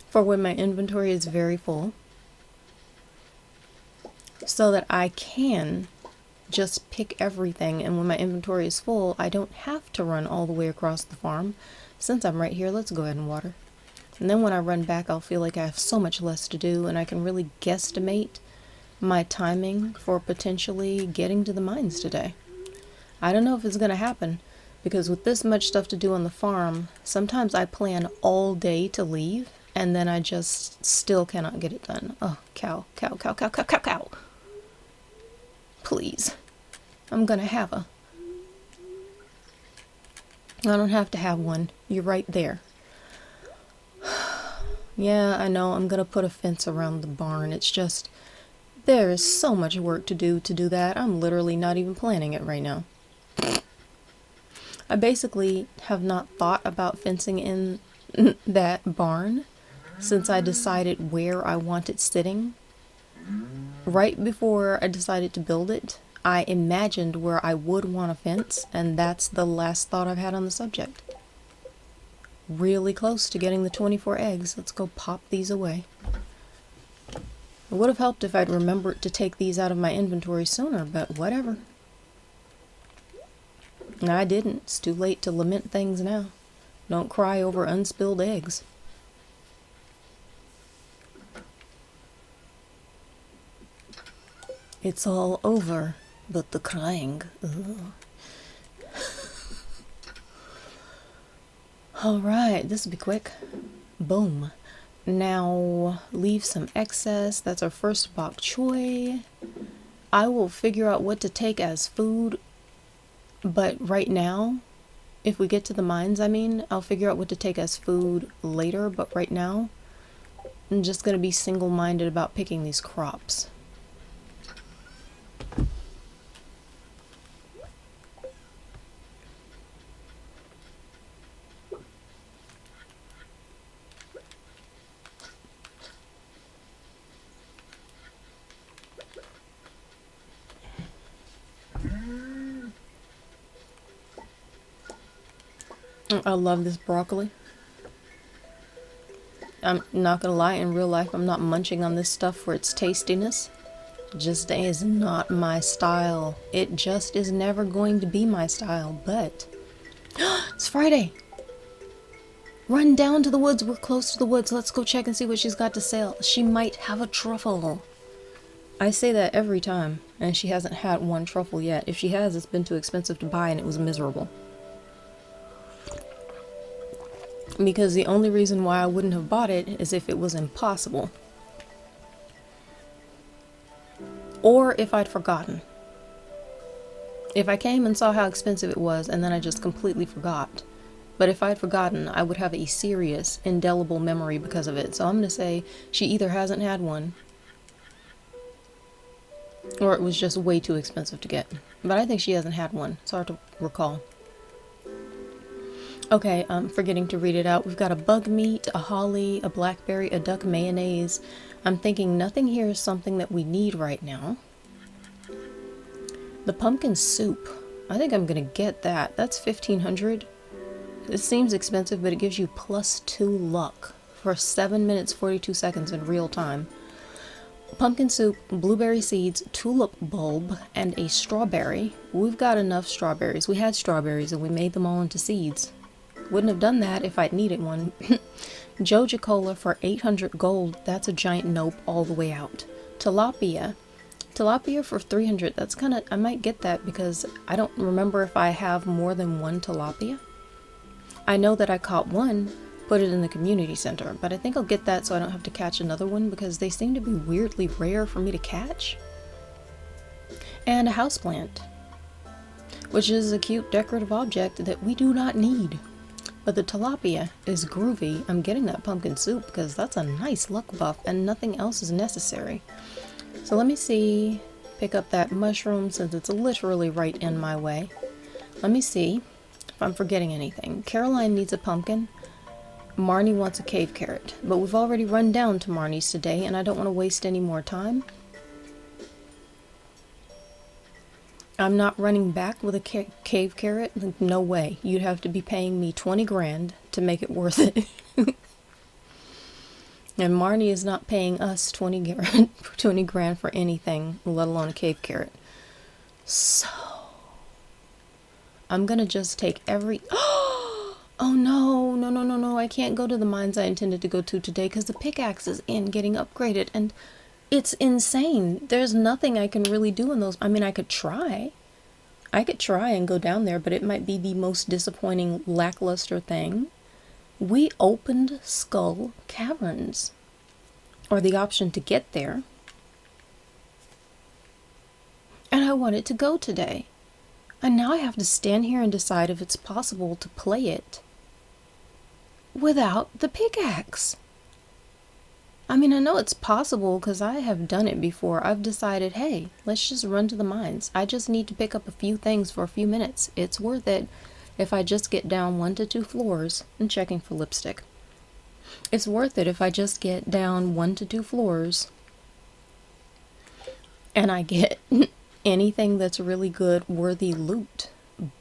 for when my inventory is very full, so that I can just pick everything, and when my inventory is full, I don't have to run all the way across the farm. Since I'm right here, let's go ahead and water. And then when I run back, I'll feel like I have so much less to do, and I can really guesstimate my timing for potentially getting to the mines today. I don't know if it's going to happen, because with this much stuff to do on the farm, sometimes I plan all day to leave, and then I just still cannot get it done. Oh, cow. Please. I'm going to have a... I don't have to have one. You're right there. Yeah, I know, I'm gonna put a fence around the barn. It's just, there is so much work to do that. I'm literally not even planning it right now. I basically have not thought about fencing in that barn since I decided where I want it sitting. Right before I decided to build it, I imagined where I would want a fence, and that's the last thought I've had on the subject. Really close to getting the 24 eggs. Let's go pop these away. It would have helped if I'd remembered to take these out of my inventory sooner, but whatever. I didn't. It's too late to lament things now. Don't cry over unspilled eggs. It's all over, but the crying. Ugh. Alright, this will be quick. Boom. Now, leave some excess. That's our first bok choy. I will figure out what to take as food, but right now, if we get to the mines, I'll figure out what to take as food later, but right now, I'm just going to be single-minded about picking these crops. I love this broccoli. I'm not gonna lie, in real life I'm not munching on this stuff for its tastiness. Just is not my style. It just is never going to be my style, but it's Friday. Run down to the woods. We're close to the woods. Let's go check and see what she's got to sell. She might have a truffle. I say that every time, and she hasn't had one truffle yet. If she has, it's been too expensive to buy and it was miserable. Because the only reason why I wouldn't have bought it is if it was impossible. Or if I'd forgotten. If I came and saw how expensive it was and then I just completely forgot. But if I'd forgotten, I would have a serious, indelible memory because of it. So I'm going to say she either hasn't had one, or it was just way too expensive to get. But I think she hasn't had one. It's hard to recall. Okay, I'm forgetting to read it out. We've got a bug meat, a holly, a blackberry, a duck mayonnaise. I'm thinking nothing here is something that we need right now. The pumpkin soup. I think I'm going to get that. That's 1,500. It seems expensive, but it gives you +2 luck for 7 minutes 42 seconds in real time. Pumpkin soup, blueberry seeds, tulip bulb, and a strawberry. We've got enough strawberries. We had strawberries and we made them all into seeds. Wouldn't have done that if I'd needed one. Joja Cola for 800 gold. That's a giant nope all the way out. Tilapia. Tilapia for 300. That's kind of... I might get that because I don't remember if I have more than one tilapia. I know that I caught one, put it in the community center, but I think I'll get that so I don't have to catch another one because they seem to be weirdly rare for me to catch. And a houseplant, which is a cute decorative object that we do not need. But the tilapia is groovy. I'm getting that pumpkin soup because that's a nice luck buff and nothing else is necessary. So let me see, pick up that mushroom since it's literally right in my way. Let me see if I'm forgetting anything. Caroline needs a pumpkin. Marnie wants a cave carrot, but we've already run down to Marnie's today and I don't want to waste any more time. I'm not running back with a cave carrot. No way. You'd have to be paying me 20 grand to make it worth it. And Marnie is not paying us 20 grand for anything, let alone a cave carrot. So I'm gonna just take every... Oh no, I can't go to the mines I intended to go to today because the pickaxe is in getting upgraded and it's insane. There's nothing I can really do in those. I mean, I could try and go down there, but it might be the most disappointing, lackluster thing. We opened Skull Caverns, or the option to get there, and I wanted to go today. And now I have to stand here and decide if it's possible to play it without the pickaxe. I mean, I know it's possible because I have done it before. I've decided, hey, let's just run to the mines. I just need to pick up a few things for a few minutes. It's worth it if I just get down 1 to 2 floors and checking for lipstick. It's worth it if I just get down 1 to 2 floors and I get anything that's really good, worthy loot.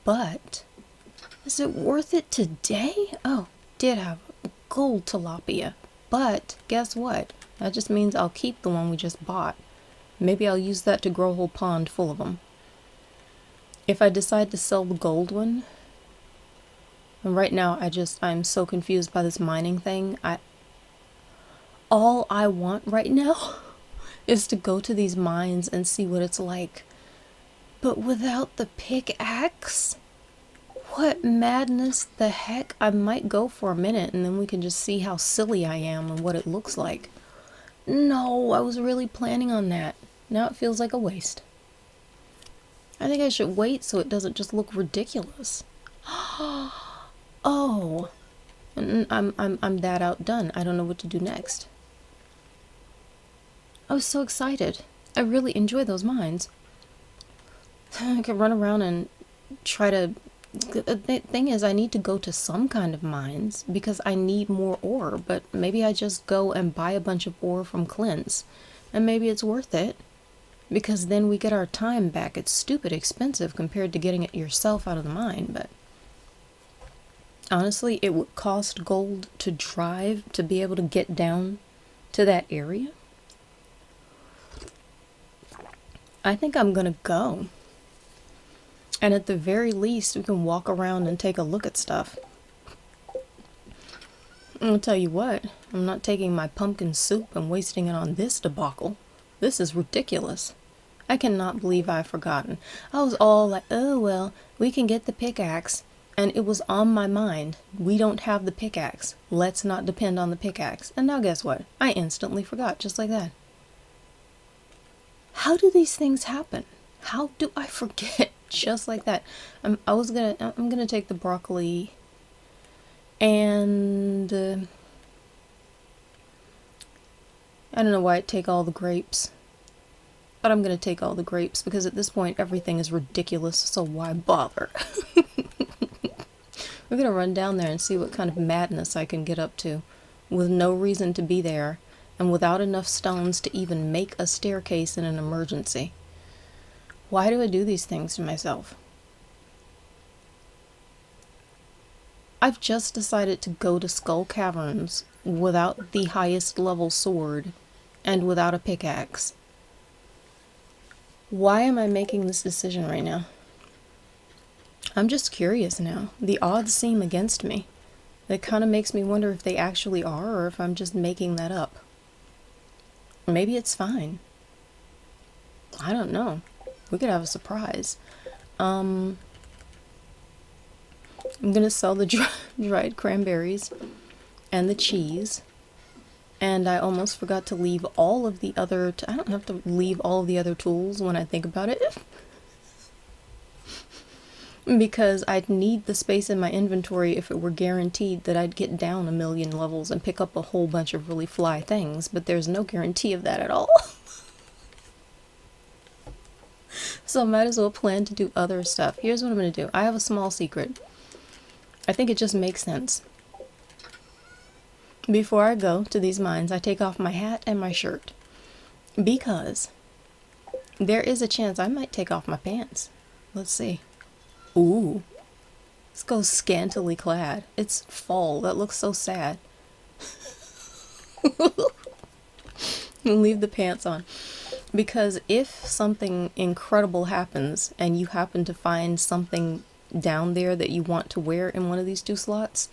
But is it worth it today? Oh, did have gold tilapia. But guess what? That just means I'll keep the one we just bought. Maybe I'll use that to grow a whole pond full of them. If I decide to sell the gold one, and right now I'm so confused by this mining thing. All I want right now is to go to these mines and see what it's like. But without the pickaxe? What madness the heck? I might go for a minute and then we can just see how silly I am and what it looks like. No, I was really planning on that. Now it feels like a waste. I think I should wait so it doesn't just look ridiculous. Oh, and I'm that outdone. I don't know what to do next. I was so excited. I really enjoy those mines. I could run around and try to... The thing is, I need to go to some kind of mines because I need more ore, but maybe I just go and buy a bunch of ore from Clint's, and maybe it's worth it because then we get our time back. It's stupid expensive compared to getting it yourself out of the mine, but honestly, it would cost gold to drive to be able to get down to that area. I think I'm gonna go. And at the very least, we can walk around and take a look at stuff. I'll tell you what, I'm not taking my pumpkin soup and wasting it on this debacle. This is ridiculous. I cannot believe I've forgotten. I was all like, oh well, we can get the pickaxe. And it was on my mind. We don't have the pickaxe. Let's not depend on the pickaxe. And now guess what? I instantly forgot, just like that. How do these things happen? How do I forget just like that? I'm gonna take the broccoli and I don't know why I'd take all the grapes. But I'm gonna take all the grapes because at this point everything is ridiculous, so why bother? We're gonna run down there and see what kind of madness I can get up to with no reason to be there and without enough stones to even make a staircase in an emergency. Why do I do these things to myself? I've just decided to go to Skull Caverns without the highest level sword and without a pickaxe. Why am I making this decision right now? I'm just curious now. The odds seem against me. It kind of makes me wonder if they actually are or if I'm just making that up. Maybe it's fine. I don't know. We could have a surprise. I'm gonna sell the dried cranberries and the cheese. And I almost forgot to leave all of the other... I don't have to leave all of the other tools when I think about it. Because I'd need the space in my inventory if it were guaranteed that I'd get down 1,000,000 levels and pick up a whole bunch of really fly things. But there's no guarantee of that at all. So I might as well plan to do other stuff. Here's what I'm going to do. I have a small secret. I think it just makes sense. Before I go to these mines, I take off my hat and my shirt. Because there is a chance I might take off my pants. Let's see. Ooh. Let's go scantily clad. It's fall. That looks so sad. Leave the pants on. Because if something incredible happens and you happen to find something down there that you want to wear in one of these 2 slots,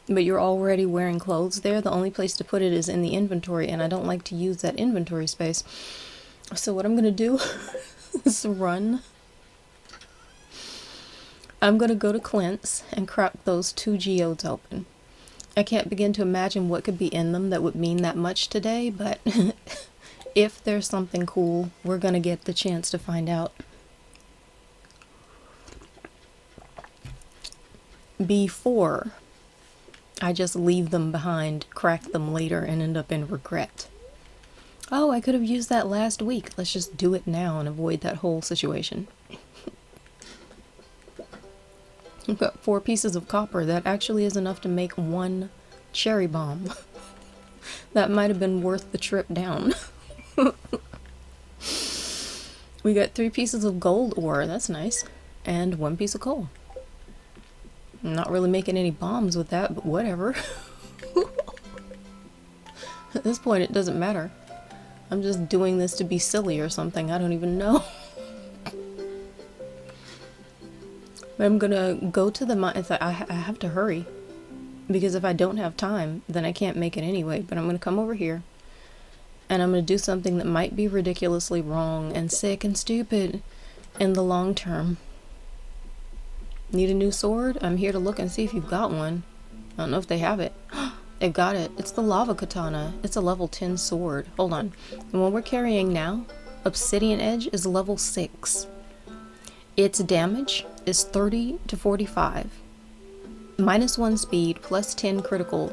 but you're already wearing clothes there, the only place to put it is in the inventory, and I don't like to use that inventory space. So what I'm gonna do is run. I'm gonna go to Clint's and crack those 2 geodes open. I can't begin to imagine what could be in them that would mean that much today, but if there's something cool, we're gonna get the chance to find out. Before I just leave them behind, crack them later, and end up in regret. Oh, I could have used that last week. Let's just do it now and avoid that whole situation. I've got 4 pieces of copper. That actually is enough to make 1 cherry bomb. That might have been worth the trip down. We got 3 pieces of gold ore. That's nice. And 1 piece of coal. I'm not really making any bombs with that, but whatever. At this point, it doesn't matter. I'm just doing this to be silly or something. I don't even know. But I'm gonna go to the mine. I have to hurry. Because if I don't have time, then I can't make it anyway. But I'm gonna come over here. And I'm gonna do something that might be ridiculously wrong and sick and stupid in the long term. Need a new sword? I'm here to look and see if you've got one. I don't know if they have it. They've got it. It's the lava katana. It's a level 10 sword. Hold on. The one we're carrying now, Obsidian Edge, is level 6. Its damage is 30 to 45. -1 speed, plus 10 critical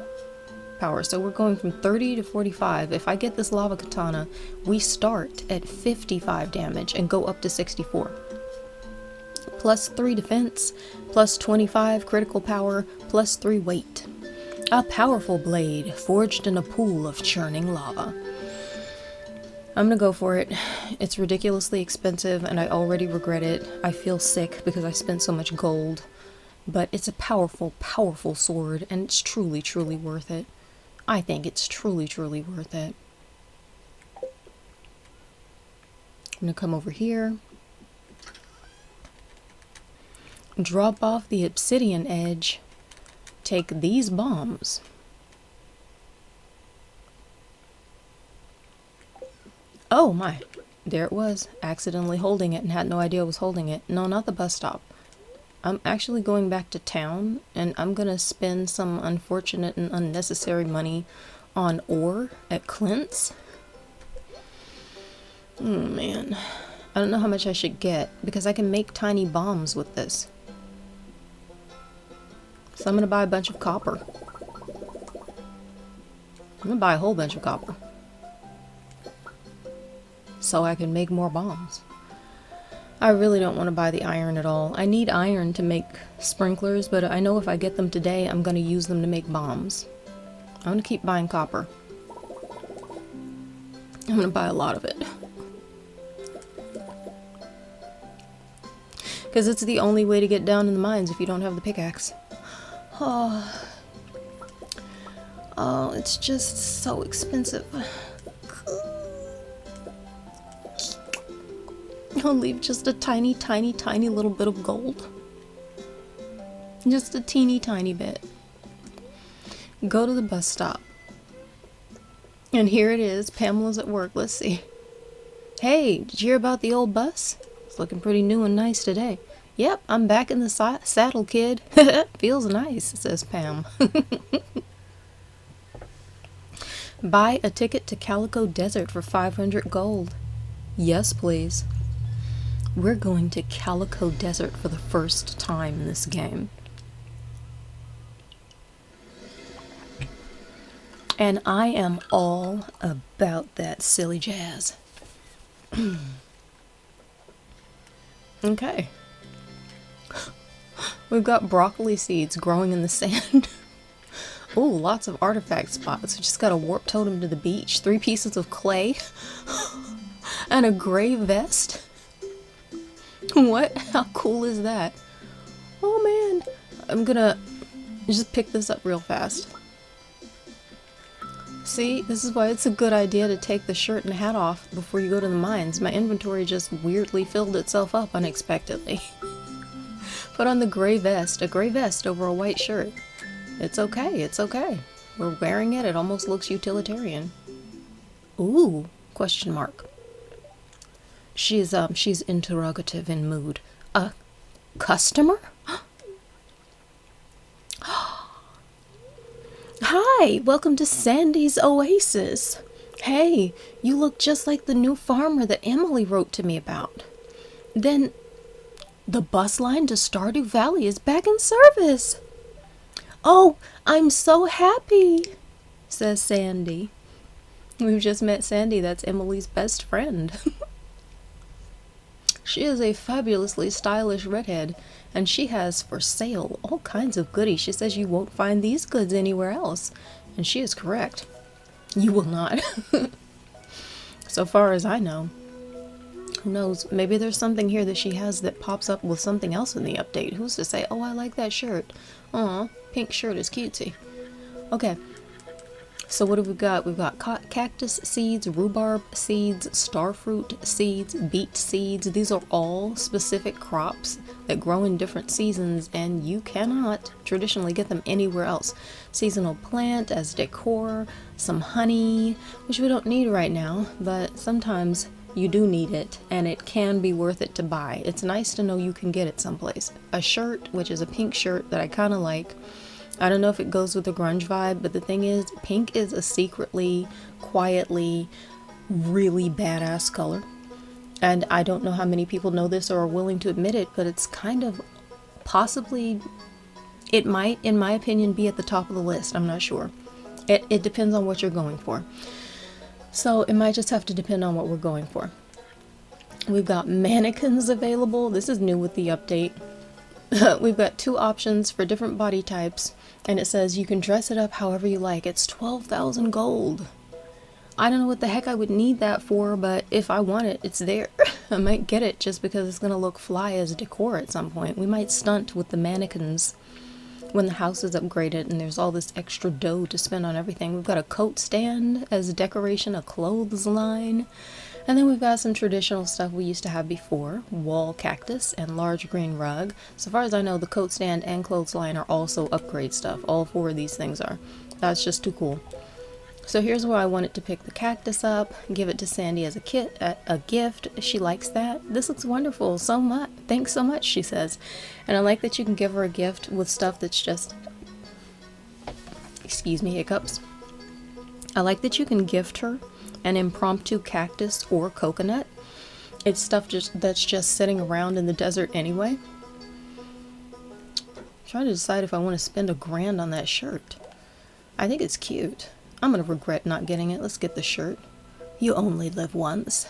power. So we're going from 30 to 45. If I get this lava katana, we start at 55 damage and go up to 64. Plus 3 defense, plus 25 critical power, plus 3 weight. A powerful blade forged in a pool of churning lava. I'm gonna go for it. It's ridiculously expensive and I already regret it. I feel sick because I spent so much gold. But it's a powerful, powerful sword and it's truly, truly worth it. I think it's truly, truly worth it. I'm gonna come over here. Drop off the obsidian edge. Take these bombs. Oh my, there it was, accidentally holding it and had no idea I was holding it. No, not the bus stop. I'm actually going back to town, and I'm gonna spend some unfortunate and unnecessary money on ore at Clint's. Oh man, I don't know how much I should get, because I can make tiny bombs with this. So I'm gonna buy a bunch of copper. I'm gonna buy a whole bunch of copper, so I can make more bombs. I really don't want to buy the iron at all. I need iron to make sprinklers, but I know if I get them today, I'm going to use them to make bombs. I'm going to keep buying copper. I'm going to buy a lot of it. Because it's the only way to get down in the mines if you don't have the pickaxe. Oh, it's just so expensive. I'll leave just a tiny, tiny, tiny little bit of gold. Just a teeny tiny bit. Go to the bus stop. And here it is. Pamela's at work. Let's see. Hey, did you hear about the old bus? It's looking pretty new and nice today. Yep, I'm back in the saddle, kid. Feels nice, says Pam. Buy a ticket to Calico Desert for 500 gold. Yes, please. We're going to Calico Desert for the first time in this game. And I am all about that silly jazz. Okay. We've got broccoli seeds growing in the sand. Oh, lots of artifact spots. We just got a warp totem to the beach. 3 pieces of clay. And a gray vest. What? How cool is that? Oh man. I'm gonna just pick this up real fast. See, this is why it's a good idea to take the shirt and hat off before you go to the mines. My inventory just weirdly filled itself up unexpectedly. Put on the gray vest. A gray vest over a white shirt. It's okay, it's okay. We're wearing it, it almost looks utilitarian. Ooh, question mark. She's interrogative in mood. A customer? Hi, welcome to Sandy's Oasis. Hey, you look just like the new farmer that Emily wrote to me about. Then, the bus line to Stardew Valley is back in service. Oh, I'm so happy, says Sandy. We've just met Sandy, that's Emily's best friend. She is a fabulously stylish redhead, and she has for sale all kinds of goodies. She says you won't find these goods anywhere else, and she is correct. You will not. So far as I know. Who knows, maybe there's something here that she has that pops up with something else in the update. Who's to say, oh, I like that shirt. Aw, pink shirt is cutesy. Okay. So what have we got? We've got cactus seeds, rhubarb seeds, starfruit seeds, beet seeds. These are all specific crops that grow in different seasons, and you cannot traditionally get them anywhere else. Seasonal plant as decor, some honey, which we don't need right now, but sometimes you do need it, and it can be worth it to buy. It's nice to know you can get it someplace. A shirt, which is a pink shirt that I kind of like. I don't know if it goes with the grunge vibe, but the thing is, pink is a secretly, quietly, really badass color. And I don't know how many people know this or are willing to admit it, but it's kind of possibly, it might, in my opinion, be at the top of the list. I'm not sure. It depends on what you're going for. So it might just have to depend on what we're going for. We've got mannequins available. This is new with the update. We've got 2 options for different body types, and it says you can dress it up however you like. It's 12,000 gold. I don't know what the heck I would need that for, but if I want it, it's there. I might get it just because it's going to look fly as decor at some point. We might stunt with the mannequins when the house is upgraded and there's all this extra dough to spend on everything. We've got a coat stand as a decoration, a clothesline. And then we've got some traditional stuff we used to have before, wall cactus and large green rug. So far as I know, the coat stand and clothesline are also upgrade stuff. All 4 of these things are. That's just too cool. So here's where I wanted to pick the cactus up, give it to Sandy as a gift. She likes that. This looks wonderful. So much. Thanks so much, she says. And I like that you can give her a gift with stuff that's just, excuse me, hiccups. I like that you can gift her an impromptu cactus or coconut. It's stuff that's just sitting around in the desert anyway. I'm trying to decide if I want to spend $1,000 on that shirt. I think it's cute. I'm gonna regret not getting it. Let's get the shirt. You only live once.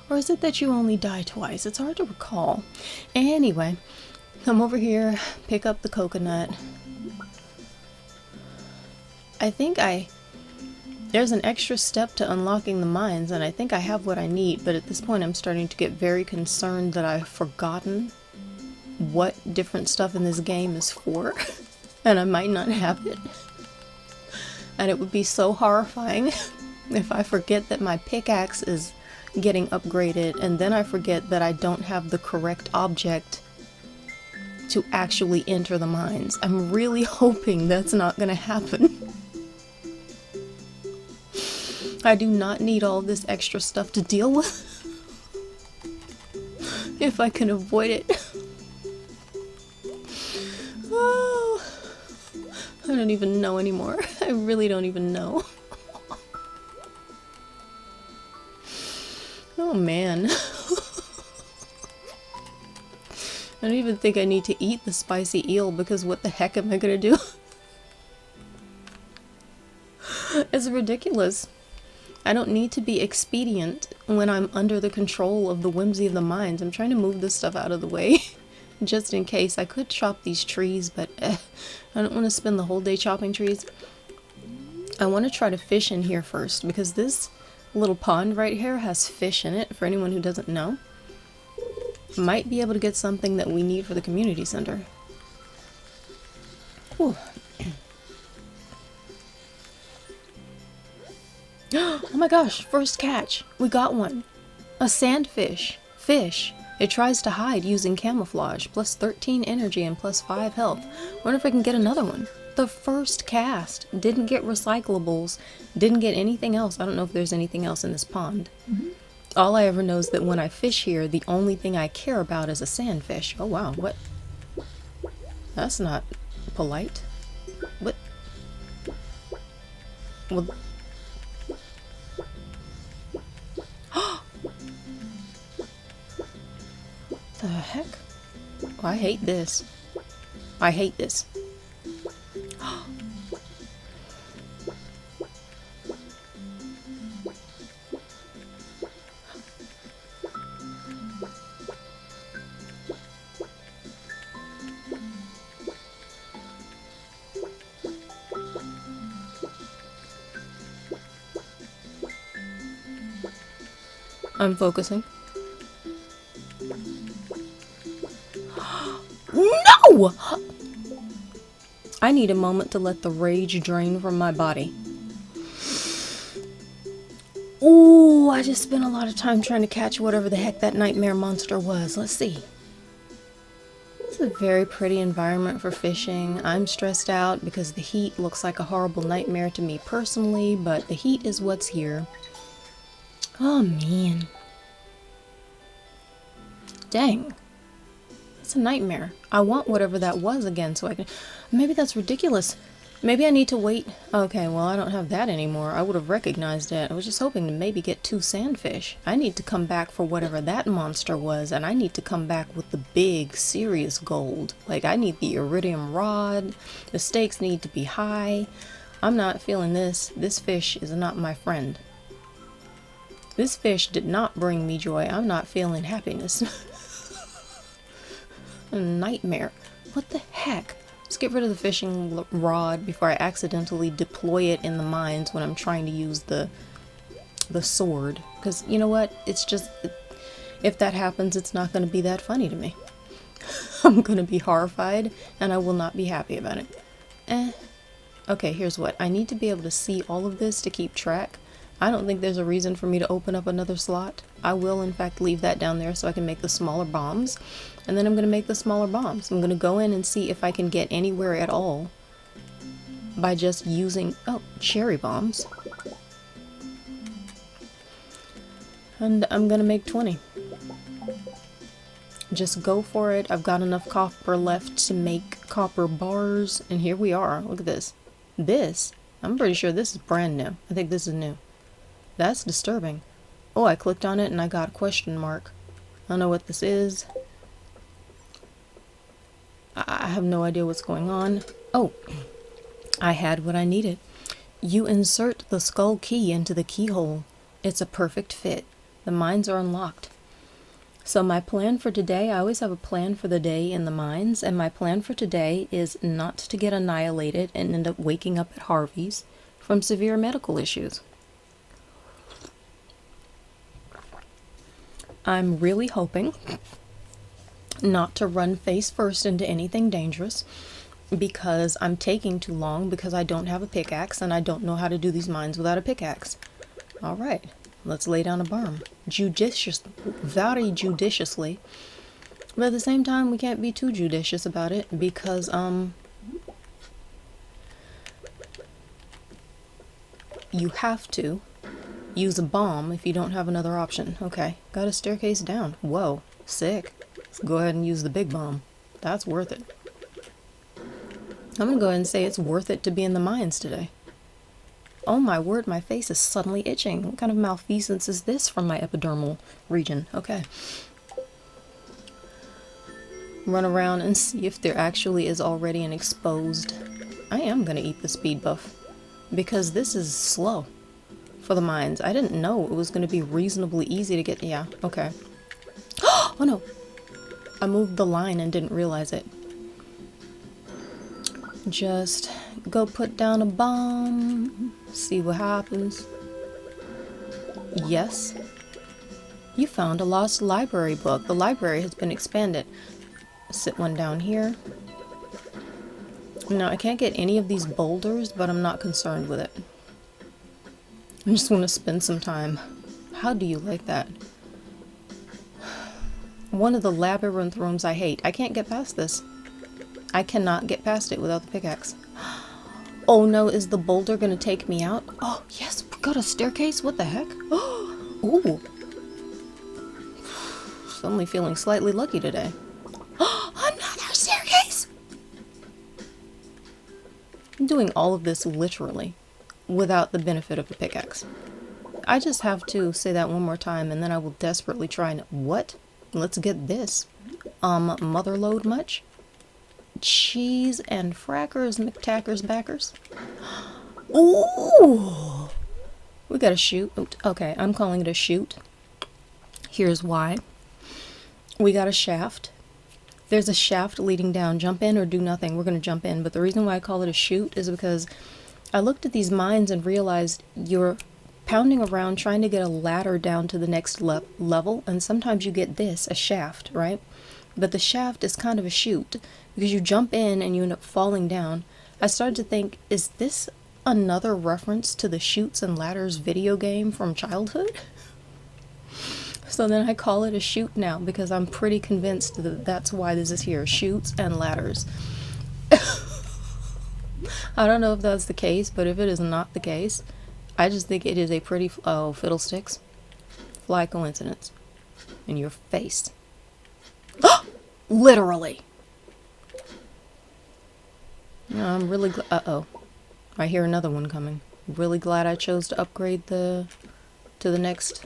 Or is it that you only die twice? It's hard to recall. Anyway, come over here, pick up the coconut. I think there's an extra step to unlocking the mines, and I think I have what I need, but at this point I'm starting to get very concerned that I've forgotten what different stuff in this game is for, and I might not have it. And it would be so horrifying if I forget that my pickaxe is getting upgraded, and then I forget that I don't have the correct object to actually enter the mines. I'm really hoping that's not gonna happen. I do not need all this extra stuff to deal with. If I can avoid it. Oh, I don't even know anymore. I really don't even know. Oh man. I don't even think I need to eat the spicy eel, because what the heck am I gonna do? It's ridiculous. I don't need to be expedient when I'm under the control of the whimsy of the mines. I'm trying to move this stuff out of the way just in case. I could chop these trees, but I don't want to spend the whole day chopping trees. I want to try to fish in here first, because this little pond right here has fish in it, for anyone who doesn't know. Might be able to get something that we need for the community center. Whew. Oh my gosh, first catch. We got one. A sandfish. Fish. It tries to hide using camouflage, plus 13 energy and plus 5 health. Wonder if I can get another one. The first cast. Didn't get recyclables. Didn't get anything else. I don't know if there's anything else in this pond. All I ever know is that when I fish here, the only thing I care about is a sandfish. Oh wow, what? That's not polite. What? Well... The heck? Oh, I hate this. I hate this. I'm focusing. No! I need a moment to let the rage drain from my body. Ooh, I just spent a lot of time trying to catch whatever the heck that nightmare monster was. Let's see. It's a very pretty environment for fishing. I'm stressed out because the heat looks like a horrible nightmare to me personally, but the heat is what's here. Oh man. Dang. It's a nightmare. I want whatever that was again so I can... Maybe that's ridiculous. Maybe I need to wait. Okay, well I don't have that anymore. I would have recognized it. I was just hoping to maybe get 2 sandfish. I need to come back for whatever that monster was, and I need to come back with the big, serious gold. Like, I need the iridium rod. The stakes need to be high. I'm not feeling this. This fish is not my friend. This fish did not bring me joy. I'm not feeling happiness. A nightmare. What the heck? Let's get rid of the fishing rod before I accidentally deploy it in the mines when I'm trying to use the sword. Because, you know what? It's just... If that happens, it's not going to be that funny to me. I'm going to be horrified, and I will not be happy about it. Okay, here's what. I need to be able to see all of this to keep track. I don't think there's a reason for me to open up another slot. I will, in fact, leave that down there so I can make the smaller bombs. And then I'm going to make the smaller bombs. I'm going to go in and see if I can get anywhere at all by just using, oh, cherry bombs. And I'm gonna make 20. Just go for it. I've got enough copper left to make copper bars, and here we are. Look at this. This, I'm pretty sure this is brand new. I think this is new. That's disturbing. Oh, I clicked on it and I got a question mark. I don't know what this is. I have no idea what's going on. Oh, I had what I needed. You insert the skull key into the keyhole. It's a perfect fit. The mines are unlocked. So my plan for today, I always have a plan for the day in the mines, and my plan for today is not to get annihilated and end up waking up at Harvey's from severe medical issues. I'm really hoping not to run face first into anything dangerous, because I'm taking too long because I don't have a pickaxe and I don't know how to do these mines without a pickaxe. Alright, let's lay down a berm. Very judiciously. But at the same time, we can't be too judicious about it because, you have to use a bomb if you don't have another option. Okay, got a staircase down. Whoa, sick. Let's go ahead and use the big bomb. That's worth it. I'm gonna go ahead and say it's worth it to be in the mines today. Oh my word, my face is suddenly itching. What kind of malfeasance is this from my epidermal region? Okay. Run around and see if there actually is already an exposed... I am gonna eat the speed buff, because this is slow for the mines. I didn't know it was gonna be reasonably easy to get... Yeah, okay. Oh no! I moved the line and didn't realize it. Just go put down a bomb, see what happens. Yes. You found a lost library book. The library has been expanded. Sit one down here. Now, I can't get any of these boulders, but I'm not concerned with it. I just want to spend some time. How do you like that? One of the labyrinth rooms I hate. I can't get past this. I cannot get past it without the pickaxe. Oh no, is the boulder gonna take me out? Oh, yes, we got a staircase? What the heck? Ooh. Suddenly feeling slightly lucky today. Another staircase! I'm doing all of this literally without the benefit of a pickaxe. I just have to say that one more time and then I will desperately try and... What? Let's get this. Motherload much? Cheese and frackers, McTackers, backers. Ooh! We got a chute. Okay, I'm calling it a chute. Here's why. We got a shaft. There's a shaft leading down. Jump in or do nothing. We're going to jump in. But the reason why I call it a chute is because I looked at these mines and realized you're pounding around trying to get a ladder down to the next level. And sometimes you get this, a shaft, right? But the shaft is kind of a chute because you jump in and you end up falling down. I started to think, is this another reference to the Chutes and Ladders video game from childhood? So then I call it a chute now because I'm pretty convinced that that's why this is here. Chutes and Ladders. I don't know if that's the case, but if it is not the case, I just think it is a pretty... Oh, fiddlesticks. Fly coincidence. In your face. Literally. I'm really glad. Uh-oh. I hear another one coming. Really glad I chose to upgrade to the next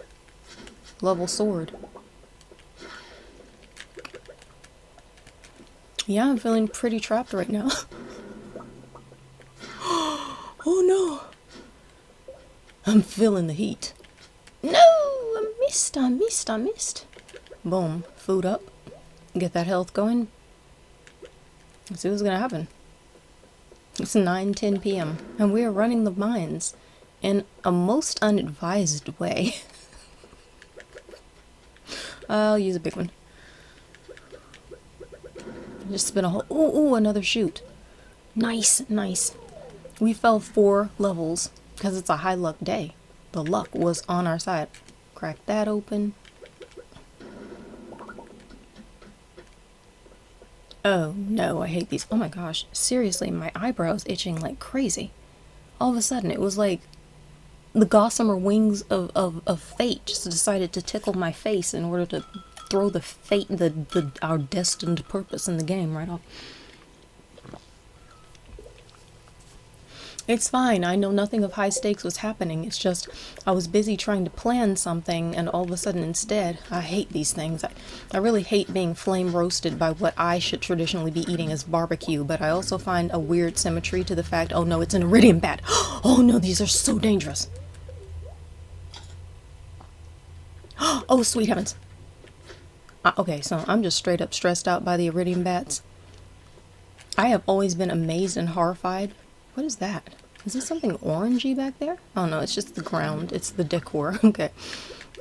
level sword. Yeah, I'm feeling pretty trapped right now. Oh no. I'm feeling the heat. No, I missed. Boom. Food up. Get that health going. Let's see what's gonna happen. It's 9:10 p.m. and we are running the mines in a most unadvised way. I'll use a big one. Just spin a whole... Ooh, another chute. Nice. We fell 4 levels because it's a high luck day. The luck was on our side. Crack that open. Oh no, I hate these. Oh my gosh, seriously, my eyebrow's itching like crazy. All of a sudden, it was like the gossamer wings of fate just decided to tickle my face in order to throw the fate, our destined purpose in the game right off. It's fine. I know nothing of high stakes was happening. It's just I was busy trying to plan something, and all of a sudden instead, I hate these things. I really hate being flame roasted by what I should traditionally be eating as barbecue, but I also find a weird symmetry to the fact, oh no, it's an iridium bat. Oh no, these are so dangerous. Oh, sweet heavens. Okay, so I'm just straight up stressed out by the iridium bats. I have always been amazed and horrified. What is that? Is this something orangey back there? Oh no, it's just the ground. It's the decor. Okay.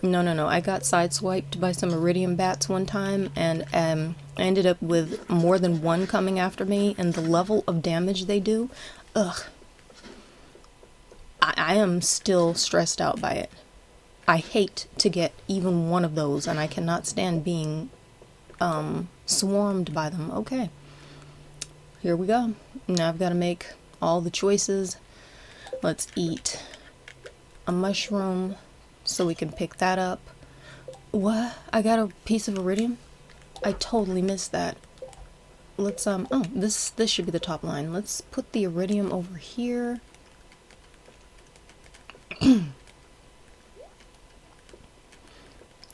No. I got sideswiped by some iridium bats one time, and I ended up with more than one coming after me, and the level of damage they do, ugh. I am still stressed out by it. I hate to get even one of those, and I cannot stand being swarmed by them. Okay. Here we go. Now I've got to make all the choices. Let's eat a mushroom so we can pick that up. What? I got a piece of iridium? I totally missed that. Let's oh, this should be the top line. Let's put the iridium over here.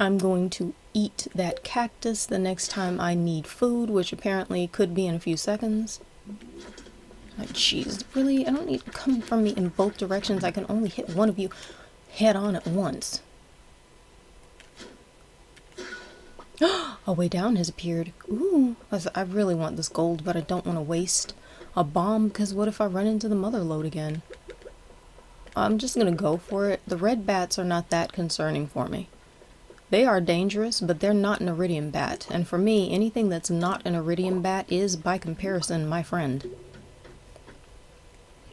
I'm going to eat that cactus the next time I need food, which apparently could be in a few seconds. Oh, jeez, really? I don't need to come from me in both directions. I can only hit one of you head on at once. A way down has appeared. Ooh, I really want this gold, but I don't want to waste a bomb, because what if I run into the mother lode again? I'm just gonna go for it. The red bats are not that concerning for me. They are dangerous, but they're not an iridium bat, and for me, anything that's not an iridium bat is, by comparison, my friend.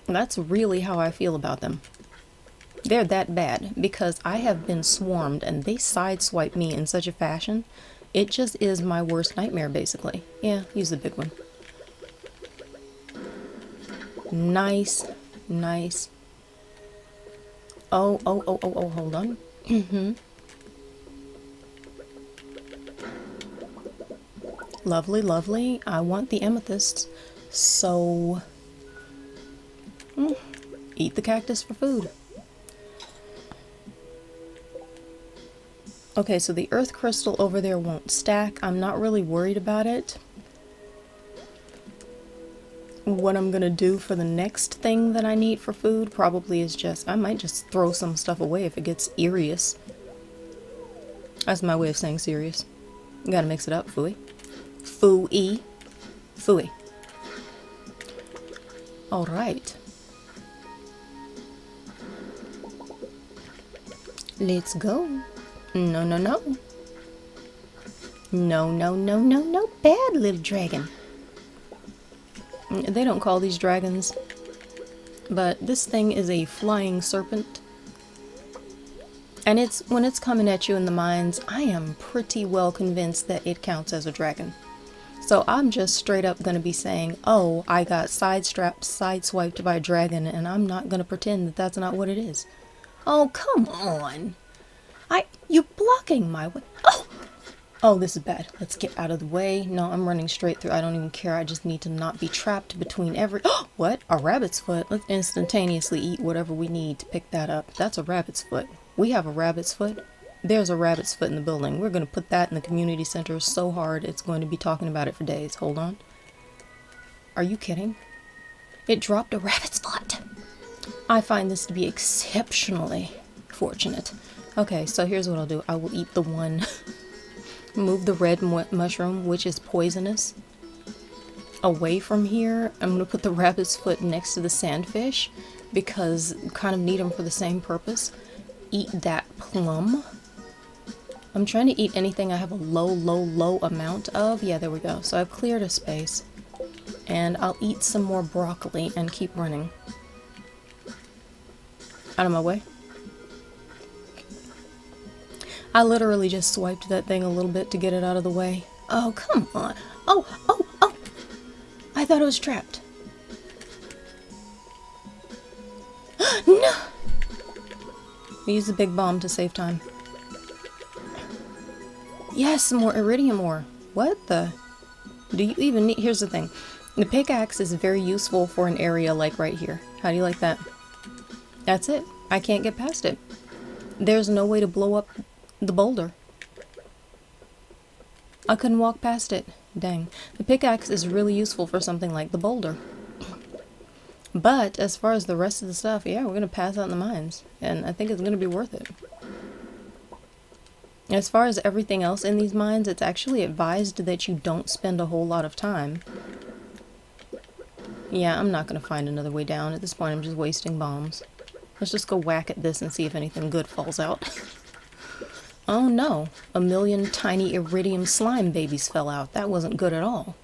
That's really how I feel about them. They're that bad, because I have been swarmed, and they sideswipe me in such a fashion, it just is my worst nightmare, basically. Yeah, use the big one. Nice. Oh, hold on. Lovely. I want the amethysts, so eat the cactus for food. Okay, so the earth crystal over there won't stack. I'm not really worried about it. What I'm gonna do for the next thing that I need for food probably is I might just throw some stuff away if it gets serious. That's my way of saying serious. You gotta mix it up, Fooey. Fooey. Alright. Let's go. No. No, bad little dragon. They don't call these dragons, but this thing is a flying serpent. And when it's coming at you in the mines, I am pretty well convinced that it counts as a dragon. So I'm just straight up gonna be saying, oh, I got sideswiped by a dragon, and I'm not gonna pretend that that's not what it is. Oh, come on. You're blocking my way. Oh, this is bad. Let's get out of the way. No, I'm running straight through. I don't even care. I just need to not be trapped between what? A rabbit's foot? Let's instantaneously eat whatever we need to pick that up. That's a rabbit's foot. We have a rabbit's foot. There's a rabbit's foot in the building. We're going to put that in the community center so hard it's going to be talking about it for days. Hold on. Are you kidding? It dropped a rabbit's foot. I find this to be exceptionally fortunate. Okay, so here's what I'll do. I will eat the one. Move the red mushroom, which is poisonous, away from here. I'm going to put the rabbit's foot next to the sandfish because you kind of need them for the same purpose. Eat that plum. I'm trying to eat anything I have a low amount of. Yeah, there we go. So I've cleared a space. And I'll eat some more broccoli and keep running. Out of my way. I literally just swiped that thing a little bit to get it out of the way. Oh, come on. Oh, thought it was trapped. No! We use the big bomb to save time. Yes, more iridium ore. What the? Do you even need... Here's the thing. The pickaxe is very useful for an area like right here. How do you like that? That's it. I can't get past it. There's no way to blow up the boulder. I couldn't walk past it. Dang. The pickaxe is really useful for something like the boulder. But as far as the rest of the stuff, yeah, we're going to pass out in the mines. And I think it's going to be worth it. As far as everything else in these mines, it's actually advised that you don't spend a whole lot of time. Yeah, I'm not going to find another way down. At this point, I'm just wasting bombs. Let's just go whack at this and see if anything good falls out. Oh no, 1,000,000 tiny iridium slime babies fell out. That wasn't good at all.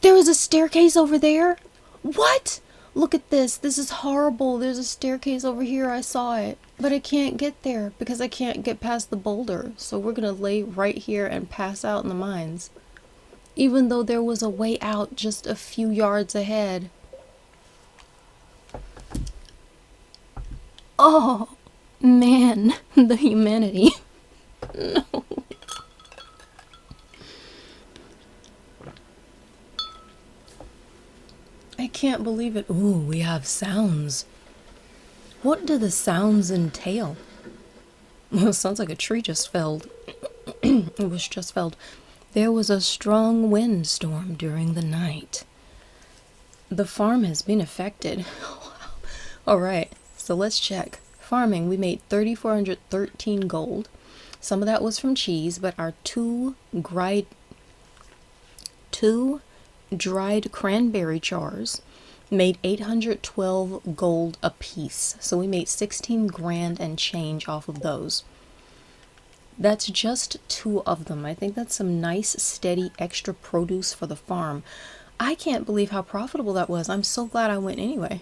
There was a staircase over there? What? Look at this. This is horrible. There's a staircase over here. I saw it. But I can't get there because I can't get past the boulder. So we're going to lay right here and pass out in the mines. Even though there was a way out just a few yards ahead. Oh, man. The humanity. No. I can't believe it. Ooh, we have sounds. What do the sounds entail? Well, it sounds like a tree just felled. It was just felled. There was a strong windstorm during the night. The farm has been affected. Alright, so let's check. Farming, we made 3,413 gold. Some of that was from cheese, but our two dried cranberry jars made 812 gold apiece. So we made 16 grand and change off of those. That's just 2 of them. I think that's some nice, steady, extra produce for the farm. I can't believe how profitable that was. I'm so glad I went anyway.